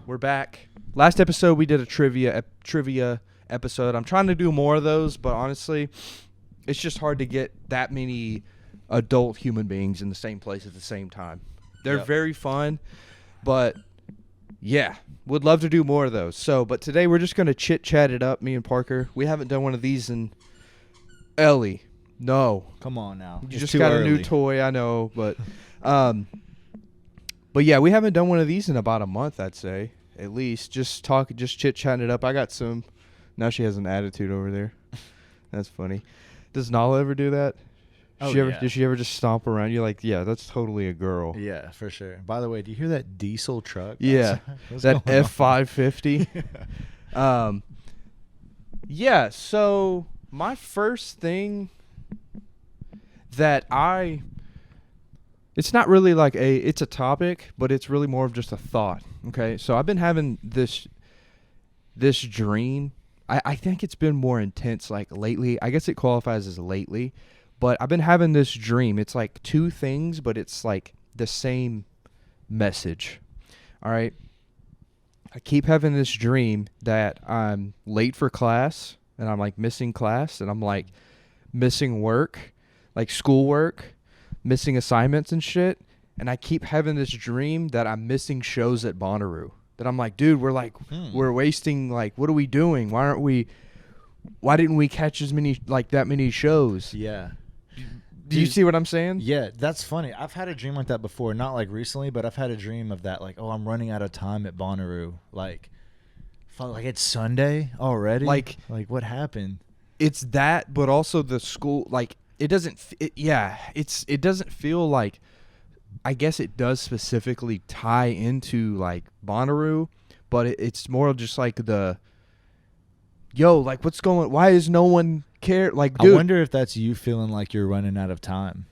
We're back. Last episode we did a trivia episode. I'm trying to do more of those, but honestly, it's just hard to get that many adult human beings in the same place at the same time. They're very fun, but yeah, would love to do more of those. So, but today we're just going to chit-chat it up, me and Parker. We haven't done one of these in Ellie. No. Come on now. You just got a new toy, I know, but yeah, we haven't done one of these in about a month, I'd say. At least just chit-chatting it up. I got some. Now she has an attitude over there. That's funny. Does Nala ever do that? Did she ever just stomp around? You're like, yeah, that's totally a girl. Yeah, for sure. By the way, do you hear that diesel truck? Yeah, that F550. Yeah, so my first thing that it's not really like it's a topic, but it's really more of just a thought. Okay, so I've been having this dream. I think it's been more intense like lately. I guess it qualifies as lately, but I've been having this dream. It's like two things, but it's like the same message. All right. I keep having this dream that I'm late for class and I'm like missing class and I'm like missing work, like schoolwork, missing assignments and shit. And I keep having this dream that I'm missing shows at Bonnaroo. That I'm like, dude, we're wasting, like, what are we doing? Why didn't we catch that many shows? Yeah. Do you see what I'm saying? Yeah, that's funny. I've had a dream like that before, not like recently, but I've had a dream of that, like, oh, I'm running out of time at Bonnaroo. Like it's Sunday already? Like what happened? It's that, but also the school, like, it doesn't feel like, I guess it does specifically tie into like Bonnaroo, but it's more just like why is no one care? Like, dude, I wonder if that's you feeling like you're running out of time.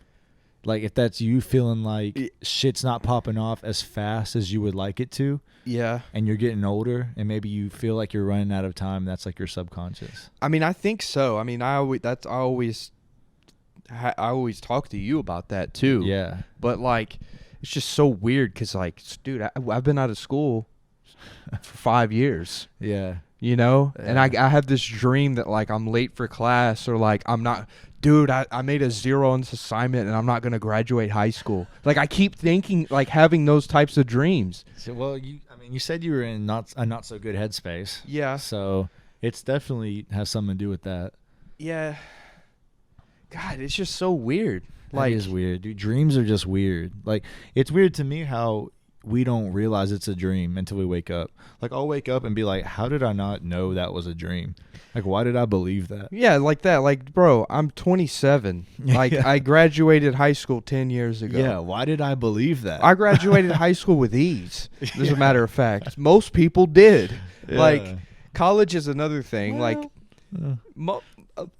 Like if that's you feeling like shit's not popping off as fast as you would like it to. Yeah. And you're getting older and maybe you feel like you're running out of time. That's like your subconscious. I mean, I think so. I mean, I always talk to you about that too. Yeah. But like, it's just so weird because like, dude, I've been out of school for 5 years. Yeah. You know? Yeah. And I have this dream that like I'm late for class or like I'm not, dude, I made a 0 on this assignment and I'm not going to graduate high school. Like I keep thinking, like having those types of dreams. So, well, you said you were in a not so good headspace. Yeah. So it's definitely has something to do with that. Yeah. God, it's just so weird. Like, it is weird, dude. Dreams are just weird. Like, it's weird to me how we don't realize it's a dream until we wake up. Like, I'll wake up and be like, how did I not know that was a dream? Like, why did I believe that? Yeah, like that. Like, bro, I'm 27. Like, I graduated high school 10 years ago. Yeah, why did I believe that? I graduated high school with ease, as a matter of fact. Most people did. Yeah. Like, college is another thing. Well,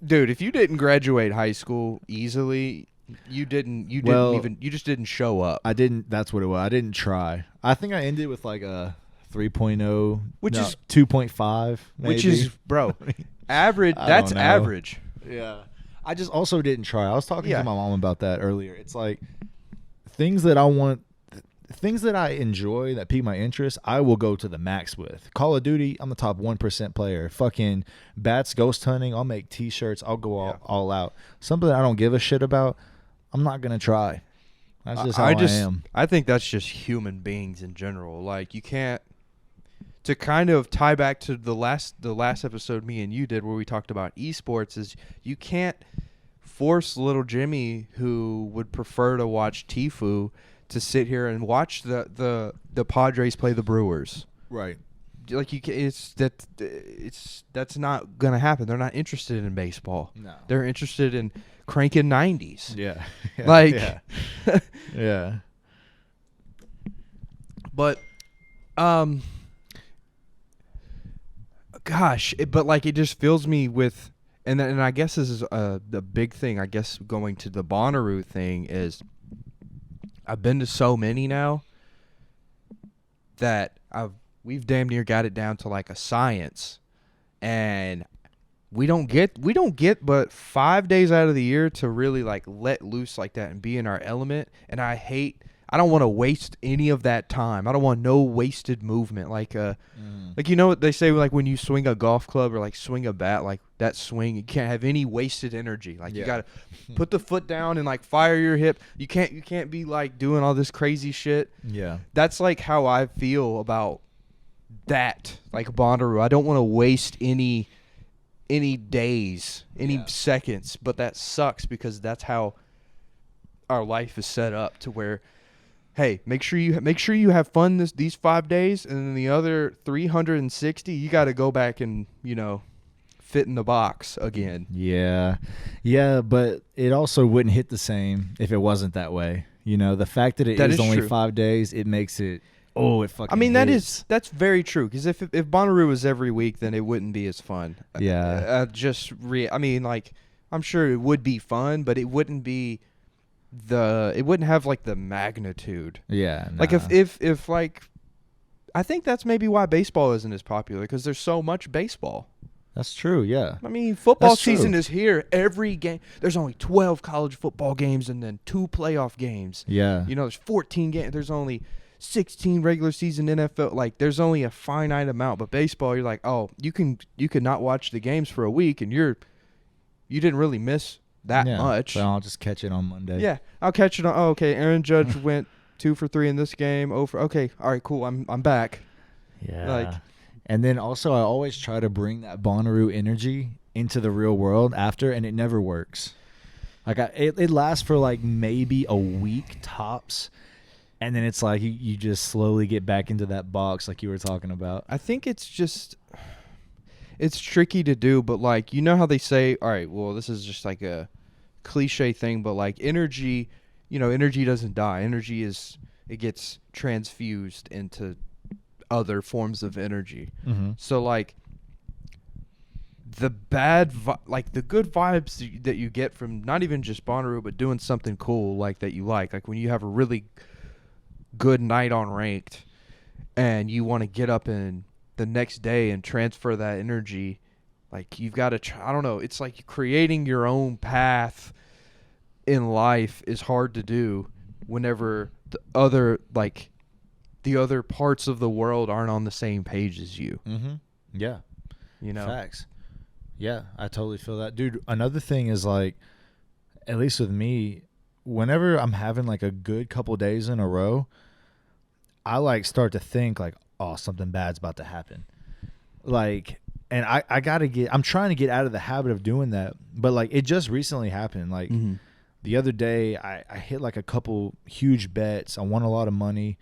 dude, if you didn't graduate high school easily, you just didn't show up. I didn't. That's what it was. I didn't try. I think I ended with like a 3.0, which is 2.5, maybe. Which is, bro, average. That's average. Yeah. I just also didn't try. I was talking to my mom about that earlier. It's like things that I want, things that I enjoy that pique my interest, I will go to the max with. Call of Duty, I'm the top 1% player. Fucking bats, ghost hunting, I'll make T-shirts. I'll go all out. Something that I don't give a shit about, I'm not going to try. That's just how I am. I think that's just human beings in general. Like, you can't, to kind of tie back to the last episode me and you did where we talked about esports, is you can't force little Jimmy, who would prefer to watch Tfue, to sit here and watch the Padres play the Brewers. Right. Like, that's not gonna happen. They're not interested in baseball. No. They're interested in cranking 90s. Yeah. Like, yeah. But, gosh, but like it just fills me with, and I guess this is the big thing. I guess going to the Bonnaroo thing is, I've been to so many now that we've damn near got it down to like a science, and we don't get but 5 days out of the year to really like let loose like that and be in our element. And I hate I don't want to waste any of that time. I don't want no wasted movement. Like like what they say, like when you swing a golf club or like swing a bat, like that swing, you can't have any wasted energy. Like you got to put the foot down and like fire your hip. You can't be like doing all this crazy shit. Yeah. That's like how I feel about that, like Bonnaroo. I don't want to waste any days, any seconds, but that sucks because that's how our life is set up to where, hey, make sure you have fun these 5 days, and then the other 360 you got to go back and fit in the box again. Yeah, but it also wouldn't hit the same if it wasn't that way. The fact that it is only true. 5 days, it makes it it fucking. I mean, hits. that's very true. Because if Bonnaroo was every week, then it wouldn't be as fun. Yeah. I mean, like, I'm sure it would be fun, but it wouldn't be it wouldn't have like the magnitude. Yeah. Nah. Like if like, I think that's maybe why baseball isn't as popular, because there's so much baseball. That's true. Yeah. I mean, football That's season true. is here. Every game, there's only 12 college football games and then 2 playoff games. Yeah. There's 14 games. There's only 16 regular season NFL. Like, there's only a finite amount. But baseball, you're like, oh, you could not watch the games for a week, and you didn't really miss that much. So I'll just catch it on Monday. Yeah, I'll catch it on. Oh, okay, Aaron Judge went 2 for 3 in this game. Okay, all right, cool. I'm back. Yeah. Like, and then also I always try to bring that Bonnaroo energy into the real world after, and it never works. Like it lasts for like maybe a week tops, and then it's like you just slowly get back into that box like you were talking about. I think it's tricky to do, but like, how they say, all right, well, this is just like a cliche thing, but like energy, energy doesn't die. Energy it gets transfused into other forms of energy. Mm-hmm. So like the the good vibes that you get from not even just Bonnaroo, but doing something cool like that you like when you have a really good night on ranked and you want to get up and the next day and transfer that energy, like you've got to I don't know, it's like creating your own path in life is hard to do whenever the other parts of the world aren't on the same page as you. Mm-hmm. Yeah. Facts. Yeah, I totally feel that. Dude, another thing is like, at least with me, whenever I'm having like a good couple days in a row, I like start to think like, oh, something bad's about to happen. Like, and I'm trying to get out of the habit of doing that. But like, it just recently happened. Like the other day I hit like a couple huge bets. I won a lot of money.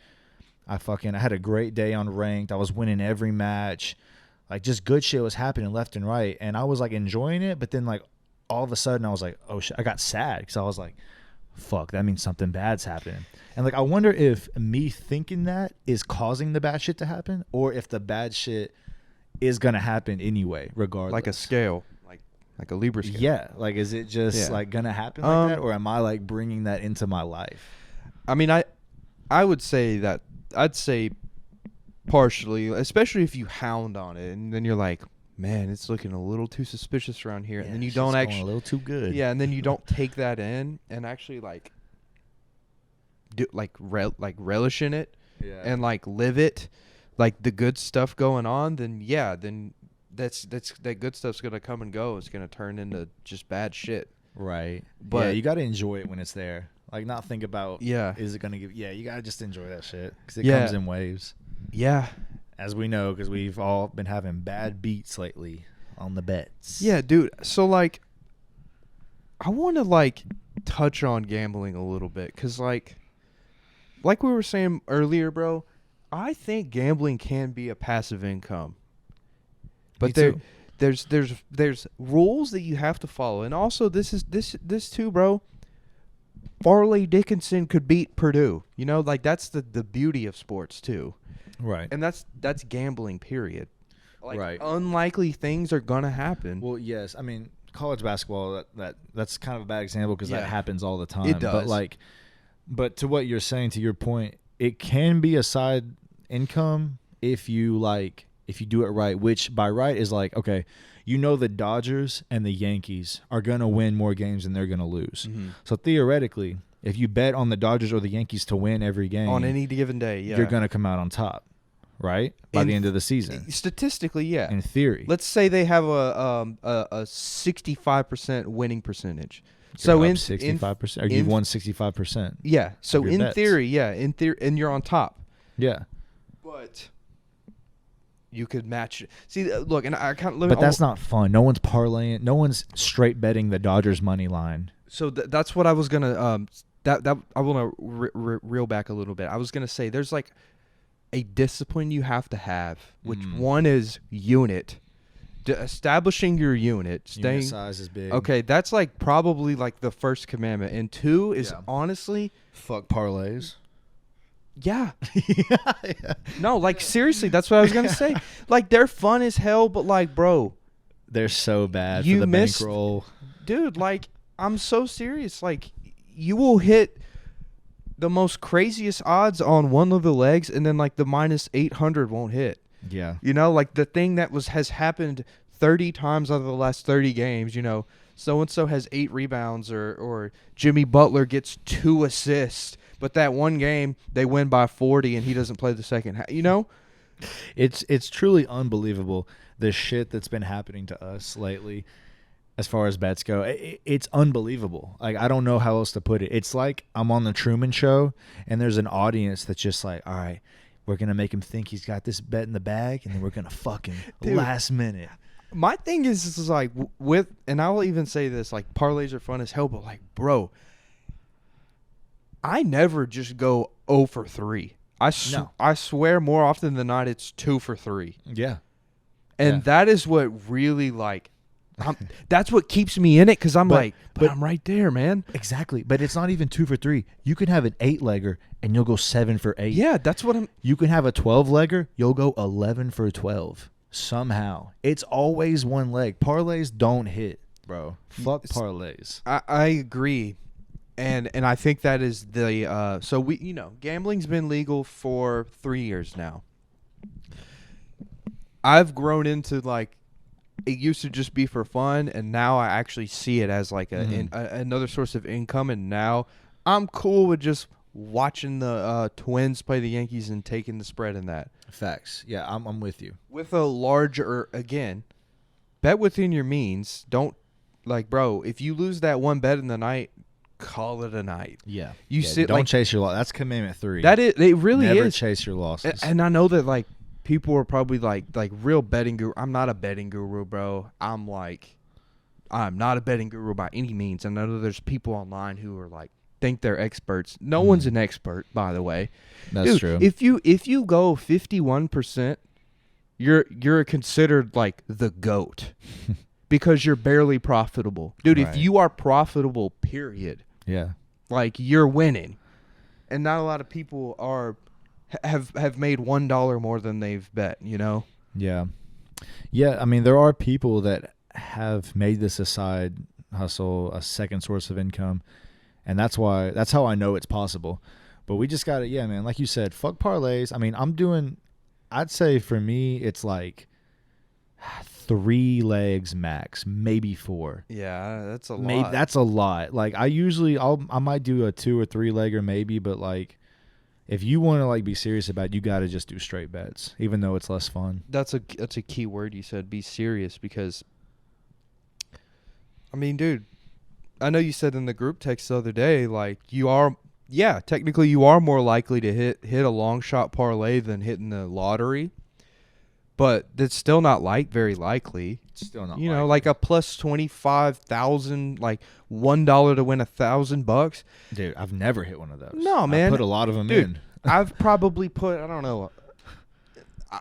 I had a great day on ranked. I was winning every match. Like, just good shit was happening left and right. And I was like enjoying it. But then like all of a sudden I was like, oh shit, I got sad because I was like, fuck, that means something bad's happening. And like, I wonder if me thinking that is causing the bad shit to happen, or if the bad shit is going to happen anyway, regardless. Like a scale, like a Libra scale. Yeah. Like, is it just like going to happen like that? Or am I like bringing that into my life? I mean, I would say that I'd say partially, especially if you hound on it and then you're like, man, it's looking a little too suspicious around here. And then you don't actually going a little too good. Yeah. And then you don't take that in and actually like do relish in it and like live it, like the good stuff going on, then that good stuff's going to come and go. It's going to turn into just bad shit. Right. But yeah, you got to enjoy it when it's there. Like, not think about, is it going to give, you got to just enjoy that shit because it comes in waves. Yeah. As we know, because we've all been having bad beats lately on the bets. Yeah, dude. So, like, I want to, like, touch on gambling a little bit because, like we were saying earlier, bro, I think gambling can be a passive income. But there's rules that you have to follow. And also, this too, bro. Farley Dickinson could beat Purdue. Like, that's the beauty of sports too. Right. And that's gambling, period. Like, right. Unlikely things are going to happen. Well, yes. I mean, college basketball, that's kind of a bad example because that happens all the time. It does. But to what you're saying, to your point, it can be a side income if you do it right, which by right is like, okay, the Dodgers and the Yankees are going to win more games than they're going to lose. Mm-hmm. So theoretically, If you bet on the Dodgers or the Yankees to win every game on any given day, you're going to come out on top, right? By the end of the season. Statistically, yeah. In theory. Let's say they have a 65% winning percentage. So in 65%, or you've won 65%. Yeah. So in bets. theory, and you're on top. Yeah. But you could match it. See, look, and I kind of. But that's not fun. No one's parlaying. No one's straight betting the Dodgers money line. So that's what I was gonna. That I want to reel back a little bit. I was gonna say there's like a discipline you have to have, which one is unit. Establishing your unit, staying unit size is big. Okay, that's like probably like the first commandment, and 2 is honestly fuck parlays. Yeah. Yeah. No, like seriously, that's what I was gonna say. Like they're fun as hell, but like, bro, they're so bad you for the missed, bankroll. Dude, like I'm so serious. Like you will hit the most craziest odds on one of the legs, and then like the minus 800 won't hit. Yeah. You know, like the thing that has happened 30 times out of the last 30 games, you know, so-and-so has 8 rebounds or Jimmy Butler gets 2 assists, but that one game they win by 40 and he doesn't play the second half, you know? It's truly unbelievable the shit that's been happening to us lately as far as bets go. It's unbelievable. Like, I don't know how else to put it. It's like I'm on the Truman Show and there's an audience that's just like, all right, we're going to make him think he's got this bet in the bag, and then we're going to fuck him last minute. My thing is like with, and I will even say this, like parlays are fun as hell, but like, bro, I never just go 0 for 3. I swear more often than not it's 2 for 3. Yeah. And that is what really like, that's what keeps me in it, because I'm but I'm right there, man. Exactly. But it's not even 2 for 3. You can have an 8-legger and you'll go 7 for 8. Yeah, that's what I'm. You can have a 12-legger, you'll go 11 for 12. Somehow. It's always one leg. Parlays don't hit, bro. Fuck parlays. I agree. And I think that is the so we, you know, gambling's been legal for 3 years now. I've grown into like, it used to just be for fun, and now I actually see it as like another source of income, and now I'm cool with just watching the Twins play the Yankees and taking the spread in that. Facts. Yeah, I'm with you. With a larger, again, bet within your means. Don't, like, bro, if you lose that one bet in the night, call it a night. Yeah. Sit don't like, chase your loss. That's commandment 3. That is, it really Never is. chase your losses. And I know that like people are probably like real betting guru. I'm not a betting guru, bro. I'm not a betting guru by any means. And I know there's people online who are like think they're experts. No one's an expert, by the way. That's true. If you go 51%, you're considered like the GOAT because you're barely profitable. Dude, Right. if you are profitable, period, Yeah. like you're winning. And not a lot of people have made $1 more than they've bet, you know? Yeah. Yeah, I mean, there are people that have made this a side hustle, a second source of income, and that's how I know it's possible. But we just got to, yeah, man, like you said, fuck parlays. I mean, I'd say for me, it's like 3 legs max, maybe 4. Yeah, that's a lot. Maybe that's a lot. Like I might do a 2 or 3 legger maybe, but like if you want to like be serious about it, you got to just do straight bets, even though it's less fun. That's a key word you said, be serious, because I mean, dude, I know you said in the group text the other day, like technically you are more likely to hit a long shot parlay than hitting the lottery, but that's still not very likely. It's still not. You know, like a plus 25,000, like $1 to win $1,000. Dude, I've never hit one of those. No, man. I put a lot of them Dude, in. I've probably put, I don't know,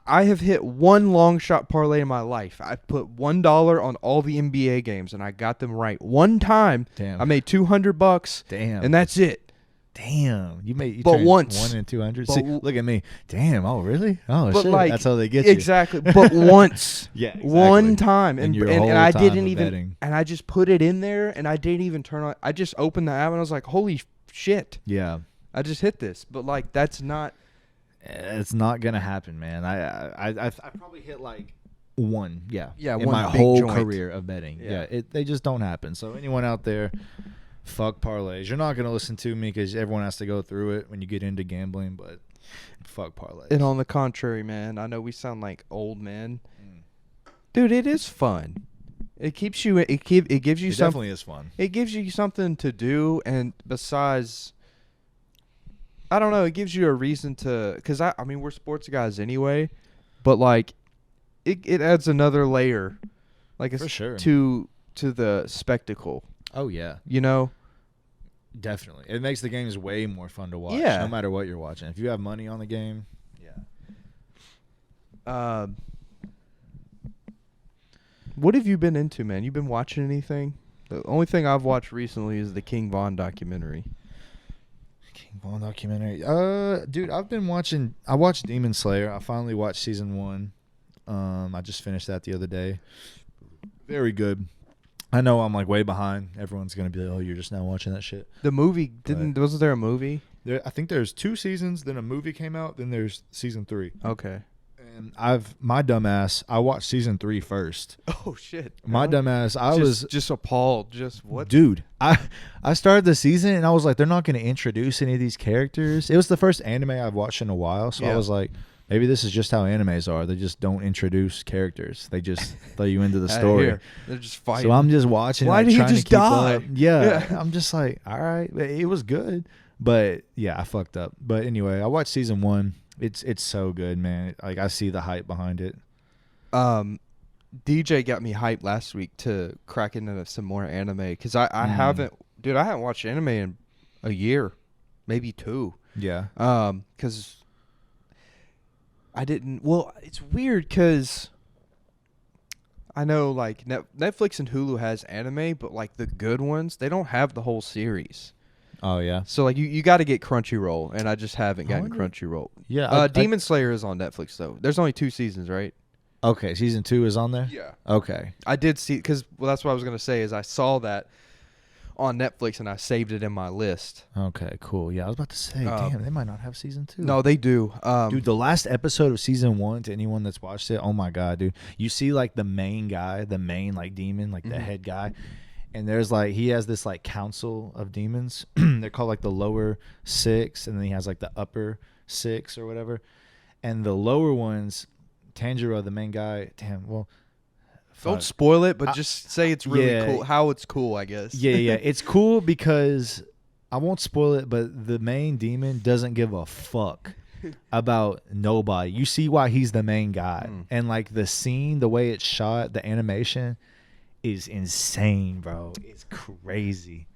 I have hit one long shot parlay in my life. I put $1 on all the NBA games, and I got them right one time. Damn. I made $200. Damn. And that's it. Damn. You but once. 1 in 200. See, look at me. Damn. Oh, really? Oh, but shit. Like, that's how they get you. Exactly. But once. Yeah. Exactly. One time. And your whole I time didn't of even. betting. And I just put it in there, and I didn't even turn on. I just opened the app, and I was like, holy shit. Yeah. I just hit this. But, like, that's not. It's not gonna happen, man. I probably hit like 1, in one my big whole joint. career of betting. Yeah, they just don't happen. So anyone out there, Fuck parlays. You're not gonna listen to me because everyone has to go through it when you get into gambling. But fuck parlays. And on the contrary, man, I know we sound like old men. Mm. Dude, it is fun. It keeps you. It gives you It something. definitely is fun. It gives you something to do, and besides, I don't know. It gives you a reason to. Because I mean, we're sports guys anyway, but like, it adds another layer, like For sure. to the spectacle. Oh yeah, You know. definitely. It makes the games way more fun to watch. Yeah. No matter what you're watching. If you have money on the game, yeah. What have you been into, man? You been watching anything? The only thing I've watched recently is the King Von documentary. King Von documentary. Dude, I watched Demon Slayer. I finally watched season 1. I just finished that the other day. Very good. I know I'm like way behind. Everyone's gonna be like, "Oh, you're just now watching that shit." The movie wasn't there a movie? I think there's 2 seasons. Then a movie came out. Then there's season 3. Okay. And my dumbass, I watched season 3 first. Oh shit. My dumbass, I was just appalled. Just what? Dude, I started the season and I was like, they're not going to introduce any of these characters. It was the first anime I've watched in a while, so I was like, maybe this is just how animes are. They just don't introduce characters. They just throw you into the story. They're just fighting. So I'm just watching. Why like, did he trying to just keep die? up. Yeah, I'm just like, all right, it was good, but yeah, I fucked up. But anyway, I watched season 1. It's so good, man. Like I see the hype behind it. DJ got me hyped last week to crack into some more anime because I haven't watched anime in a year, maybe 2. Yeah. Because I didn't. Well, it's weird because I know like Netflix and Hulu has anime, but like the good ones, they don't have the whole series. Oh yeah. So like you got to get Crunchyroll, and I just haven't gotten Crunchyroll. Yeah. Demon Slayer is on Netflix though. There's only 2 seasons, right? Okay, season 2 is on there. Yeah. Okay. I did see because that's what I was gonna say is I saw that on Netflix and I saved it in my list. Okay, cool. Yeah, I was about to say, damn, they might not have season 2. No, they do. Dude, the last episode of season 1, to anyone that's watched it, oh my god, dude, you see like the main guy, the main like demon, like the head guy. And there's like he has this like council of demons. They're called like the lower 6, and then he has like the upper 6 or whatever. And the lower ones, Tanjiro, the main guy. Damn, well, don't spoil it, but just say it's really cool. How it's cool, I guess. Yeah. It's cool because I won't spoil it, but the main demon doesn't give a fuck about nobody. You see why he's the main guy, and like the scene, the way it's shot, the animation is insane, bro. It's crazy.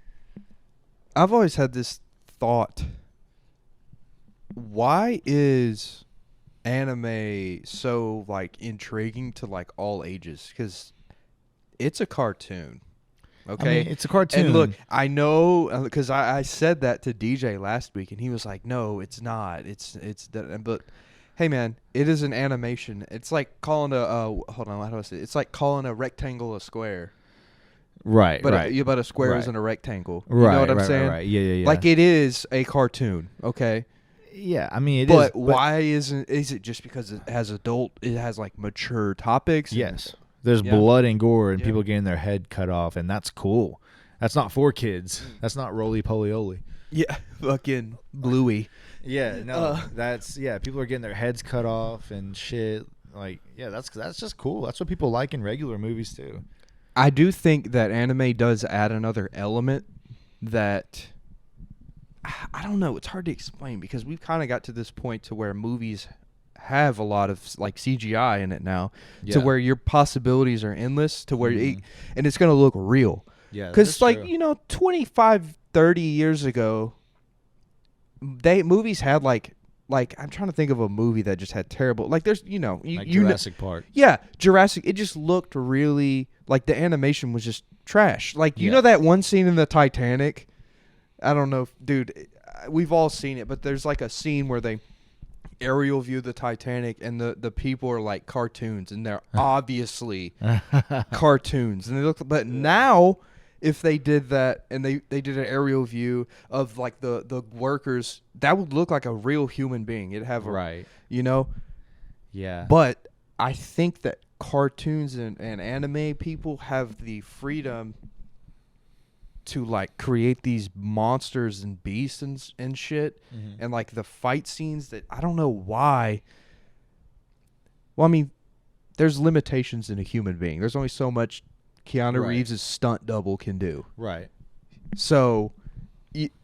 I've always had this thought. Why is anime so like intriguing to like all ages? Because it's a cartoon. Okay. I mean, it's a cartoon. And look, I know because I said that to DJ last week, and he was like, "No, it's not. But hey, man, it is an animation. It's like calling hold on, how do I say it? It's like calling a rectangle a square." Right, but right. But a square right. isn't a rectangle. You right, know what I'm right, saying? Right. Yeah. Like it is a cartoon. Okay. Yeah, I mean but why isn't? Is it just because it has like mature topics? Yes. There's blood and gore and people getting their head cut off, and that's cool. That's not for kids. That's not roly-poly-oly. Yeah, fucking Bluey. Yeah, no, people are getting their heads cut off and shit. Like, yeah, that's just cool. That's what people like in regular movies too. I do think that anime does add another element that I don't know. It's hard to explain because we've kind of got to this point to where movies have a lot of like CGI in it now, to where your possibilities are endless, to where and it's going to look real. Yeah, because like true. 25, 30 years ago, movies had like I'm trying to think of a movie that just had terrible there's Jurassic Park. Yeah, Jurassic. It just looked really like the animation was just trash. Like you know that one scene in the Titanic. I don't know, dude. We've all seen it, but there's like a scene where they aerial view the Titanic and the people are like cartoons, and they're obviously cartoons, and they look. But now, if they did that and they did an aerial view of like the workers, that would look like a real human being. It'd have Yeah. But I think that cartoons and anime people have the freedom to like create these monsters and beasts and shit, and like the fight scenes that I don't know why. Well, I mean, there's limitations in a human being. There's only so much Keanu Right. Reeves' stunt double can do. Right. So,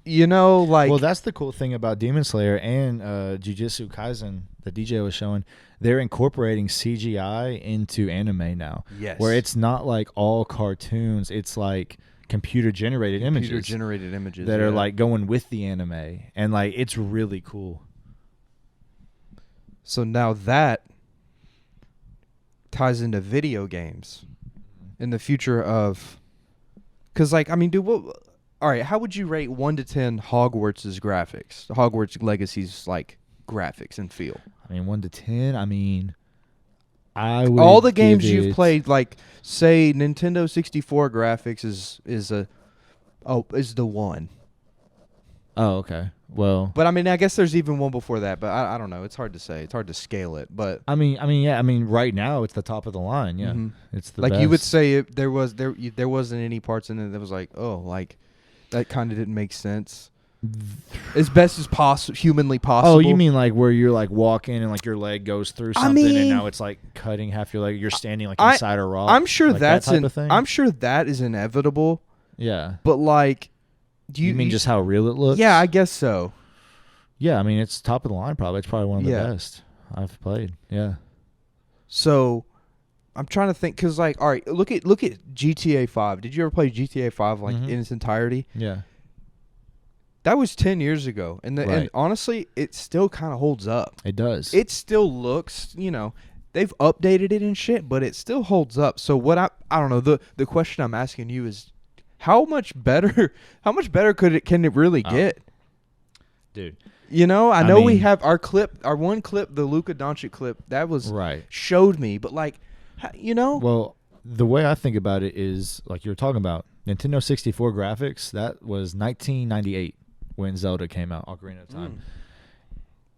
you know, like, Well, that's the cool thing about Demon Slayer and Jujutsu Kaisen that DJ was showing. They're incorporating CGI into anime now. yes, Where it's not like all cartoons. It's like computer-generated images computer-generated images that are like going with the anime. And like it's really cool. So now that ties into video games in the future of, because like, I mean, dude, all right, how would you rate 1 to 10 Hogwarts' graphics, Hogwarts Legacy's like graphics and feel? I mean, 1 to 10. I mean, I would All the games give you've it- played, like say Nintendo 64 graphics is the one. Oh, okay. Well, But I mean, I guess there's even one before that, but I don't know. It's hard to say. It's hard to scale it, but I mean, yeah. I mean, right now it's the top of the line. Yeah, Mhm. it's the like best. you would say there wasn't any parts in it that was like, oh, like that kind of didn't make sense. As best as humanly possible. Oh, you mean like where you're like walking and like your leg goes through I something and mean- now it's like cutting half your leg. You're standing like I- inside a rock. I'm sure like that's that type of thing. I'm sure that is inevitable, Yeah. but like, do You mean just how real it looks? Yeah, I guess so. Yeah, I mean it's top of the line. Probably it's probably one of the Yeah. best I've played. Yeah. So, I'm trying to think because like, all right, look at GTA 5. Did you ever play GTA 5 like Mhm. in its entirety? Yeah. That was 10 years ago, and and Right. honestly, it still kind of holds up. It does. It still looks, they've updated it and shit, but it still holds up. So what I don't know, the question I'm asking you is how much better can it really Oh. get? Dude. I know we mean- have our one clip, the Luka Doncic clip, that was Right. showed me, but like Well, the way I think about it is like you were talking about Nintendo 64 graphics. That was 1998 when Zelda came out, Ocarina of Time.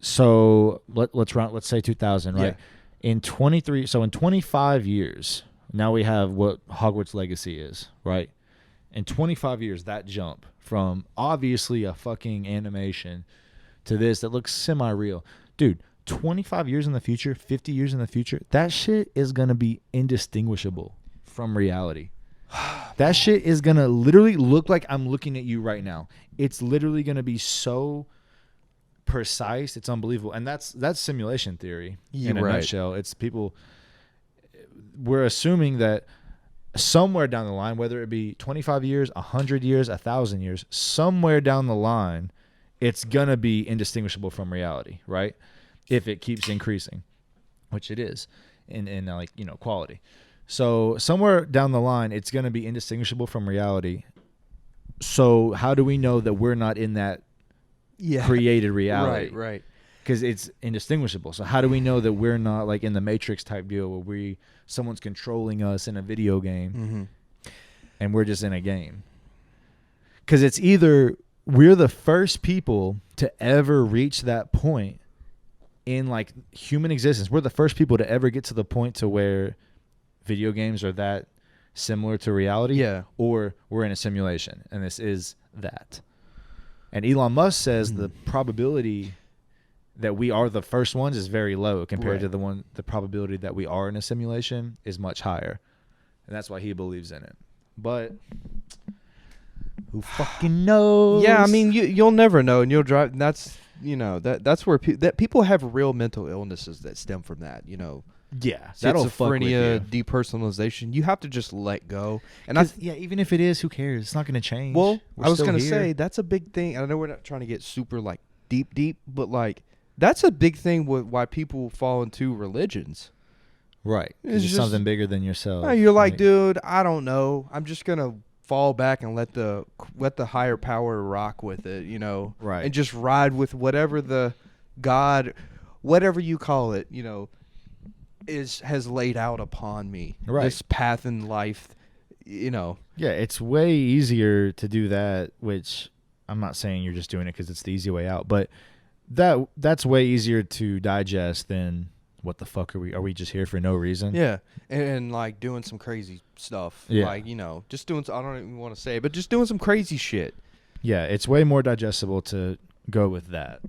So let's say 2000, right? Yeah. In 25 years, now we have what Hogwarts Legacy is, right? In 25 years, that jump from obviously a fucking animation to this that looks semi-real, dude. 25 years in the future, 50 years in the future, that shit is gonna be indistinguishable from reality. That shit is gonna literally look like I'm looking at you right now. It's literally gonna be so precise, it's unbelievable. And that's simulation theory in a Right. nutshell. It's people. We're assuming that somewhere down the line, whether it be 25 years, 100 years, 1,000 years, somewhere down the line, it's gonna be indistinguishable from reality, right? If it keeps increasing, which it is, in like quality. So somewhere down the line, it's going to be indistinguishable from reality. So how do we know that we're not in that created reality? Right. Because it's indistinguishable. So how do we know that we're not like in the Matrix type deal where someone's controlling us in a video game and we're just in a game? Because it's either we're the first people to ever reach that point in like human existence. We're the first people to ever get to the point to where video games are that similar to reality. Yeah. Or we're in a simulation, and this is that. And Elon Musk says the probability that we are the first ones is very low compared to the probability that we are in a simulation is much higher. And that's why he believes in it. But who fucking knows? Yeah, I mean, you'll never know, and you'll drive. That's that's where people have real mental illnesses that stem from that. Yeah, that'll fuck with Schizophrenia, you. depersonalization. You have to just let go. And Even if it is, who cares? It's not going to change. well, We're I was still gonna here. say that's a big thing. I know we're not trying to get super like deep, but like that's a big thing with why people fall into religions. Right. 'Cause It's it's just- something bigger than yourself. You're like, Right. dude, I don't know. I'm just gonna fall back and let the higher power rock with it, Right. and just ride with whatever the God, whatever you call it, has laid out upon me. Right. This path in life, Yeah, it's way easier to do that, which I'm not saying you're just doing it because it's the easy way out, but that's way easier to digest than what the fuck are we? Are we just here for no reason? Yeah, and like doing some crazy stuff. Yeah. Like, just doing. I don't even want to say it, but just doing some crazy shit. Yeah, it's way more digestible to go with that.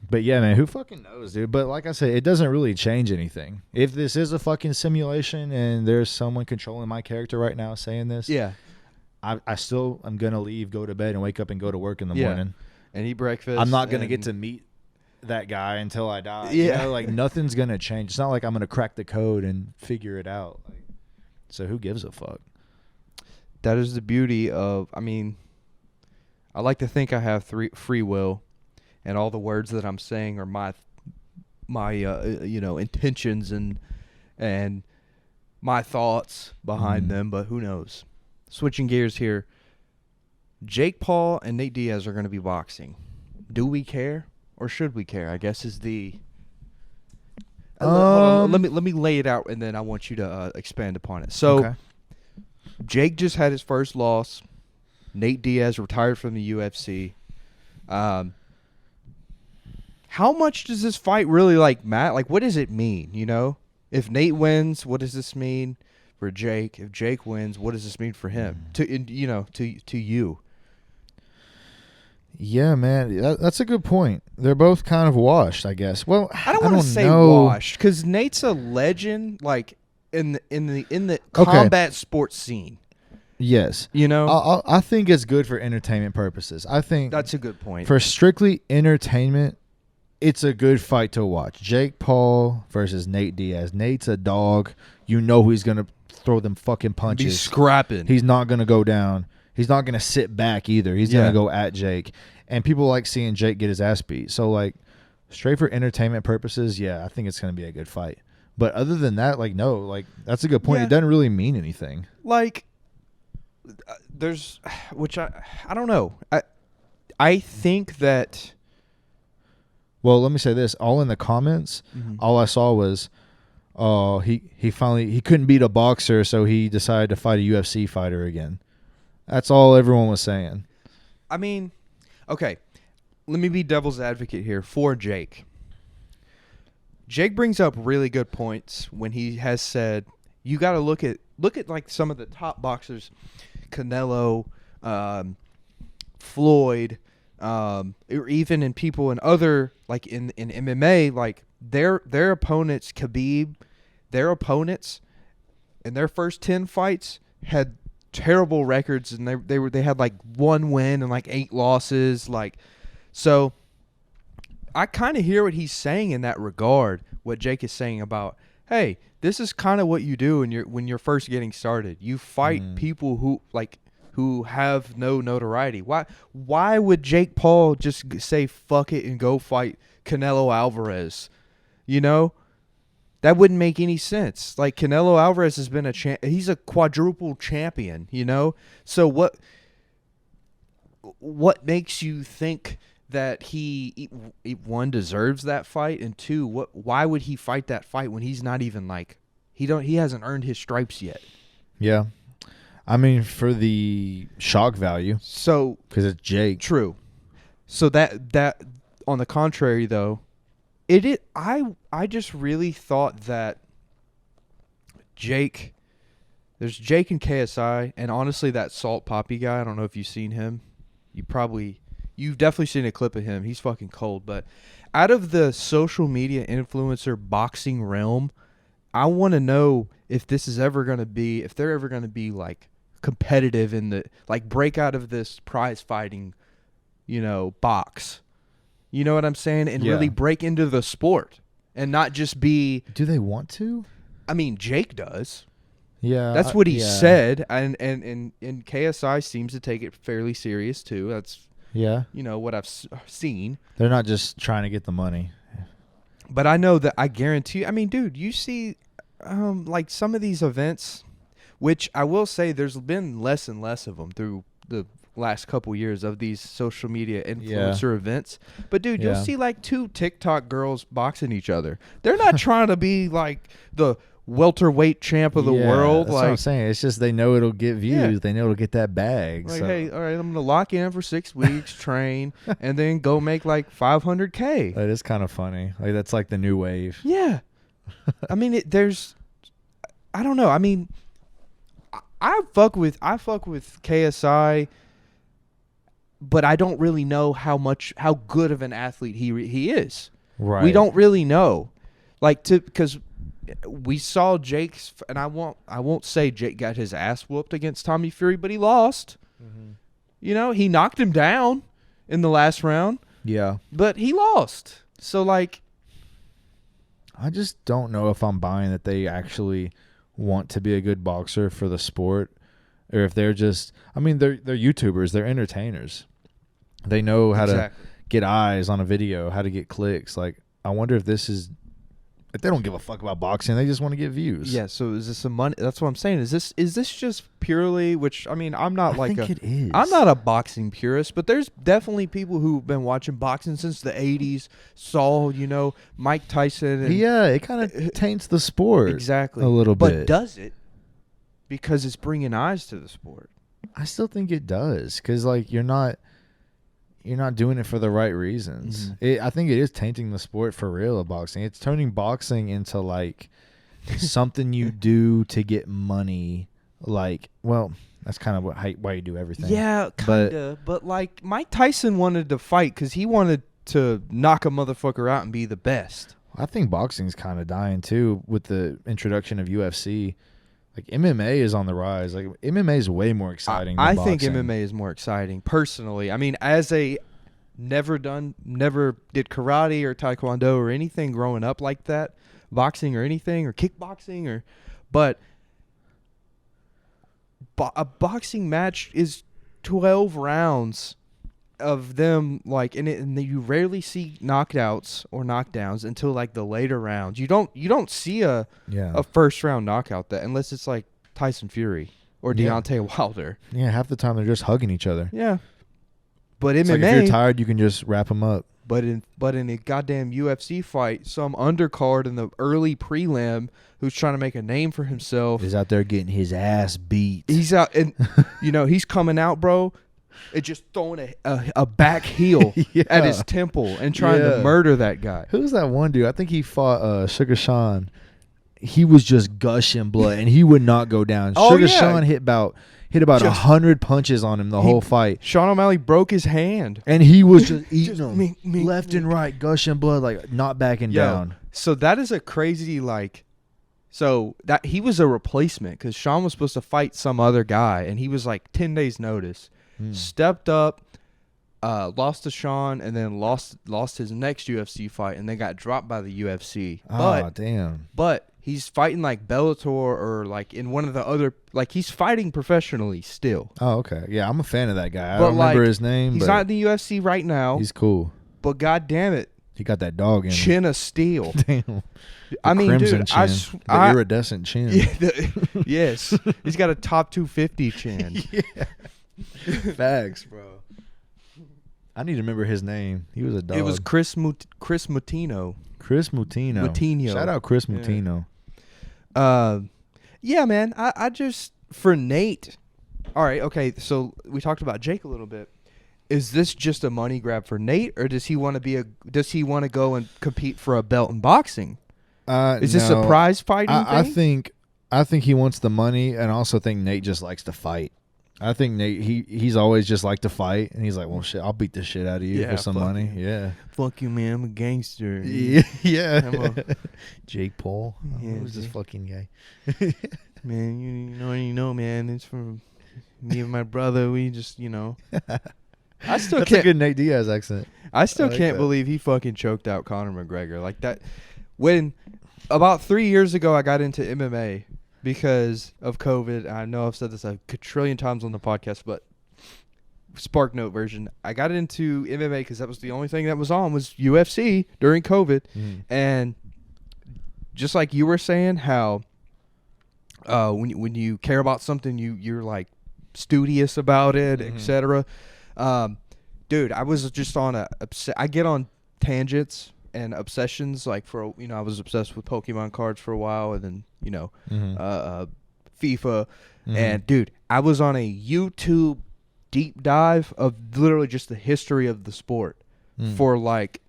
But yeah, man, who fucking knows, dude? But like I said, it doesn't really change anything. If this is a fucking simulation and there's someone controlling my character right now saying this, Yeah. I still am going to leave, go to bed, and wake up and go to work in the morning. And eat breakfast. I'm not going to get to meet that guy until I die. Yeah. Like, nothing's going to change. It's not like I'm going to crack the code and figure it out. So who gives a fuck? That is the beauty of, I like to think I have free will, and all the words that I'm saying are my intentions and my thoughts behind them, but who knows? Switching gears here. Jake Paul and Nate Diaz are going to be boxing. Do we care or should we care? I guess is the hold on, let me lay it out, and then I want you to expand upon it. So, okay. Jake just had his first loss. Nate Diaz retired from the UFC. How much does this fight really matter? Like, what does it mean? If Nate wins, what does this mean for Jake? If Jake wins, what does this mean for him? To you. Yeah, man, that's a good point. They're both kind of washed, I guess. Well, I don't want to say washed because Nate's a legend, like in the combat sports scene. Yes, I think it's good for entertainment purposes. I think that's a good point. For strictly entertainment, it's a good fight to watch. Jake Paul versus Nate Diaz. Nate's a dog. He's gonna throw them fucking punches. Be scrapping. He's not gonna go down. He's not going to sit back either. He's going to go at Jake. And people like seeing Jake get his ass beat. So, straight for entertainment purposes, yeah, I think it's going to be a good fight. But other than that, no. That's a good point. Yeah. It doesn't really mean anything. There's... Which I don't know. I think that... Well, let me say this. All in the comments, all I saw was... he couldn't beat a boxer, so he decided to fight a UFC fighter again. That's all everyone was saying. Okay, let me be devil's advocate here for Jake. Jake brings up really good points when he has said you got to look at some of the top boxers, Canelo, Floyd, or even in people in other in MMA, their opponents, Khabib, their opponents in their first 10 fights had terrible records, and they had 1 win and 8 losses. So I kind of hear what he's saying in that regard. What Jake is saying about, hey, this is kind of what you do when you're first getting started. You fight people who have no notoriety. Why would Jake Paul just say fuck it and go fight Canelo Alvarez? That wouldn't make any sense. Canelo Alvarez has been he's a quadruple champion, So what makes you think that he one deserves that fight, and two, why would he fight that fight when he's not even he hasn't earned his stripes yet? Yeah. For the shock value. So because it's Jake. True. So that on the contrary though, I just really thought that there's Jake and KSI, and honestly that Salt Poppy guy, I don't know if you've seen him. You've definitely seen a clip of him. He's fucking cold. But out of the social media influencer boxing realm, I want to know if they're ever going to be competitive in the break out of this prize fighting, box. You know what I'm saying? And really break into the sport and not just be... Do they want to? Jake does. Yeah. That's what he said. And KSI seems to take it fairly serious, too. That's, what I've seen. They're not just trying to get the money. But I know that I guarantee... dude, you see some of these events, which I will say there's been less and less of them through the last couple years of these social media influencer events. But dude, you'll see 2 TikTok girls boxing each other. They're not trying to be the welterweight champ of the world. That's what I'm saying. It's just they know it'll get views. Yeah. They know it'll get that bag. Hey, all right, I'm gonna lock in for 6 weeks, train, and then go make $500K. That is kind of funny. That's the new wave. Yeah. I mean, I don't know. I mean, I fuck with KSI, but I don't really know how good of an athlete he is. Right. We don't really know, because we saw Jake's, and I won't say Jake got his ass whooped against Tommy Fury, but he lost. Mm-hmm. You know, he knocked him down in the last round. Yeah. But he lost. So, like, I just don't know if I'm buying that they actually want to be a good boxer for the sport, or if they're just, I mean, they're YouTubers, they're entertainers. They know how to get eyes on a video, how to get clicks. Like, I wonder if this is, if they don't give a fuck about boxing, they just want to get views. Yeah, so is this some money? That's what I'm saying. Is this just purely, which, I mean, I'm not I think it is. I'm not a boxing purist, but there's definitely people who've been watching boxing since the 80s, saw, Mike Tyson. And, yeah, it kind of taints the sport. Exactly. A little bit. But does it? Because it's bringing eyes to the sport. I still think it does, because, like, you're not doing it for the right reasons. Mm-hmm. I think it is tainting the sport for real of boxing. It's turning boxing into, like, something you do to get money. Like, well, that's kind of why you do everything. Yeah, kind of. But, like, Mike Tyson wanted to fight because he wanted to knock a motherfucker out and be the best. I think boxing's kind of dying, too, with the introduction of UFC. Like, MMA is on the rise. Like, MMA is way more exciting than I boxing. think MMA is more exciting, personally. I mean, as a never did karate or taekwondo or anything growing up like that, boxing or anything, or kickboxing, but a boxing match is 12 rounds of them, like, and you rarely see knockouts or knockdowns until, like, the later rounds. You don't see a first round knockout unless it's like Tyson Fury or Deontay Wilder. Yeah, half the time they're just hugging each other. Yeah, but it's MMA, like if you're tired, you can just wrap them up. But in a goddamn UFC fight, some undercard in the early prelim who's trying to make a name for himself is out there getting his ass beat. He's out, and he's coming out, bro. It's just throwing a back heel at his temple and trying to murder that guy. Who's that one dude? I think he fought Sugar Sean. He was just gushing blood, and he would not go down. Sugar Sean hit about 100 punches on him the whole fight. Sean O'Malley broke his hand. And he was just eating them left and right, gushing blood, like not backing down. So that is a crazy, like... So that he was a replacement because Sean was supposed to fight some other guy, and he was like 10 days notice. Stepped up, lost to Sean, and then lost his next UFC fight, and then got dropped by the UFC. Oh, damn. But he's fighting like Bellator or like in one of the other, like he's fighting professionally still. Oh, okay. Yeah, I'm a fan of that guy. I don't remember his name. He's not in the UFC right now. He's cool. But god damn it. He got that dog in him. Chin of steel. Damn. I mean, dude, the iridescent chin. Yeah, yes. He's got a top 250 chin. Yeah. Facts, bro. I need to remember his name. He was a dog. It was Chris Mutino. Chris Mutino. Shout out Chris Mutino. Yeah, man. I just, for Nate. All right, okay. So we talked about Jake a little bit. Is this just a money grab for Nate, or does he want to go and compete for a belt in boxing? Is this a prize fighting thing? I think he wants the money, and I also think Nate just likes to fight. I think Nate he's always just liked to fight, and he's like, well, shit, I'll beat the shit out of you for some money. Yeah. Fuck you, man. I'm a gangster. Yeah. Jake Paul. Yeah, who's this fucking guy? Man, you know, man. It's from me and my brother. We just, I still That's can't. a good Nate Diaz accent. I still can't believe he fucking choked out Conor McGregor like that. When about 3 years ago, I got into MMA because of COVID. I know I've said this a trillion times on the podcast, but Spark Note version. I got into MMA because that was the only thing that was on was UFC during COVID. And just like you were saying, how when you care about something, you're like studious about it, etc. Dude, I was just on I get on tangents and obsessions, like I was obsessed with Pokemon cards for a while, and then FIFA, and dude, I was on a YouTube deep dive of literally just the history of the sport for like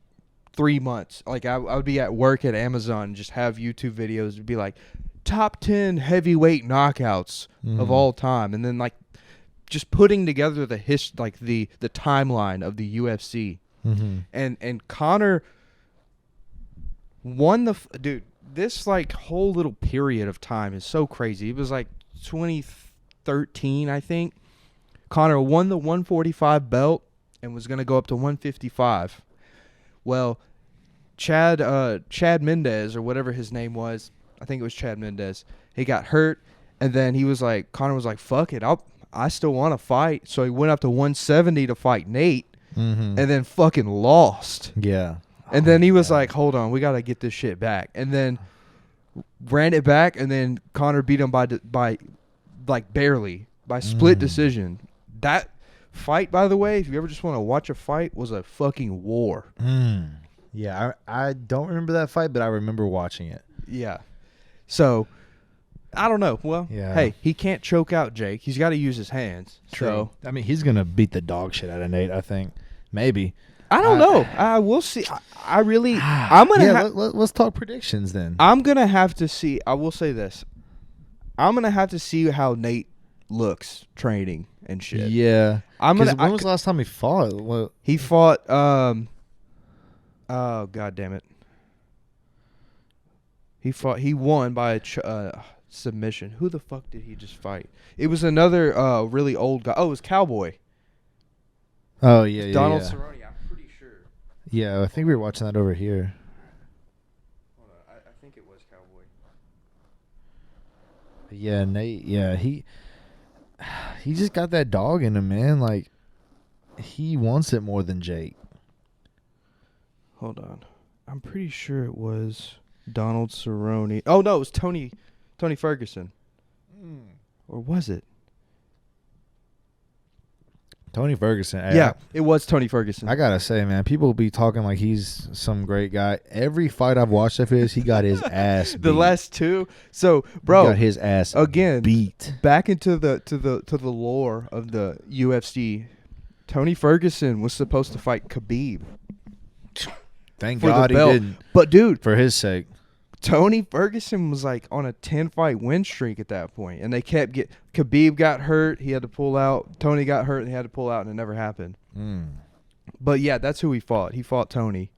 3 months. Like I would be at work at Amazon and just have YouTube videos. It'd be like top 10 heavyweight knockouts of all time, and then like just putting together the the timeline of the UFC. And Conor won dude. This like whole little period of time is so crazy. It was like 2013, I think. Conor won the 145 belt and was going to go up to 155. Well, Chad Mendez or whatever his name was, I think it was Chad Mendez. He got hurt, and then Conor was like, "Fuck it, I still want to fight." So he went up to 170 to fight Nate, and then fucking lost. Yeah. And then he was like, "Hold on, we got to get this shit back." And then ran it back, and then Conor beat him by like barely, by split decision. That fight, by the way, if you ever just want to watch a fight, was a fucking war. Yeah, I don't remember that fight, but I remember watching it. Yeah. So, I don't know. Well, Yeah. Hey, he can't choke out Jake. He's got to use his hands. True. I mean, he's going to beat the dog shit out of Nate, I think. Maybe. I don't know. We'll see. I really, I'm going to let's talk predictions then. I'm going to have to see. I will say this. I'm going to have to see how Nate looks training and shit. Yeah. When was the last time he fought? Well, he fought, oh, God damn it. He won by a submission. Who the fuck did he just fight? It was another really old guy. Oh, it was Cowboy. Oh, yeah, Donald Cerrone, I'm pretty sure. Yeah, I think we were watching that over here. Hold on, I think it was Cowboy. Yeah, Nate, yeah, he just got that dog in him, man. Like, he wants it more than Jake. Hold on. I'm pretty sure it was Donald Cerrone. Oh, no, it was Tony Ferguson. Or was it? Tony Ferguson. Yeah, it was Tony Ferguson. I gotta say, man, people be talking like he's some great guy. Every fight I've watched of his, he got his ass beat. The last two. So, bro, he got his ass again beat. Back into the lore of the UFC. Tony Ferguson was supposed to fight Khabib. Thank God he didn't. But dude, for his sake, Tony Ferguson was like on a 10-fight win streak at that point, and they kept Khabib got hurt, he had to pull out. Tony got hurt, and he had to pull out, and it never happened. But yeah, that's who he fought. He fought Tony.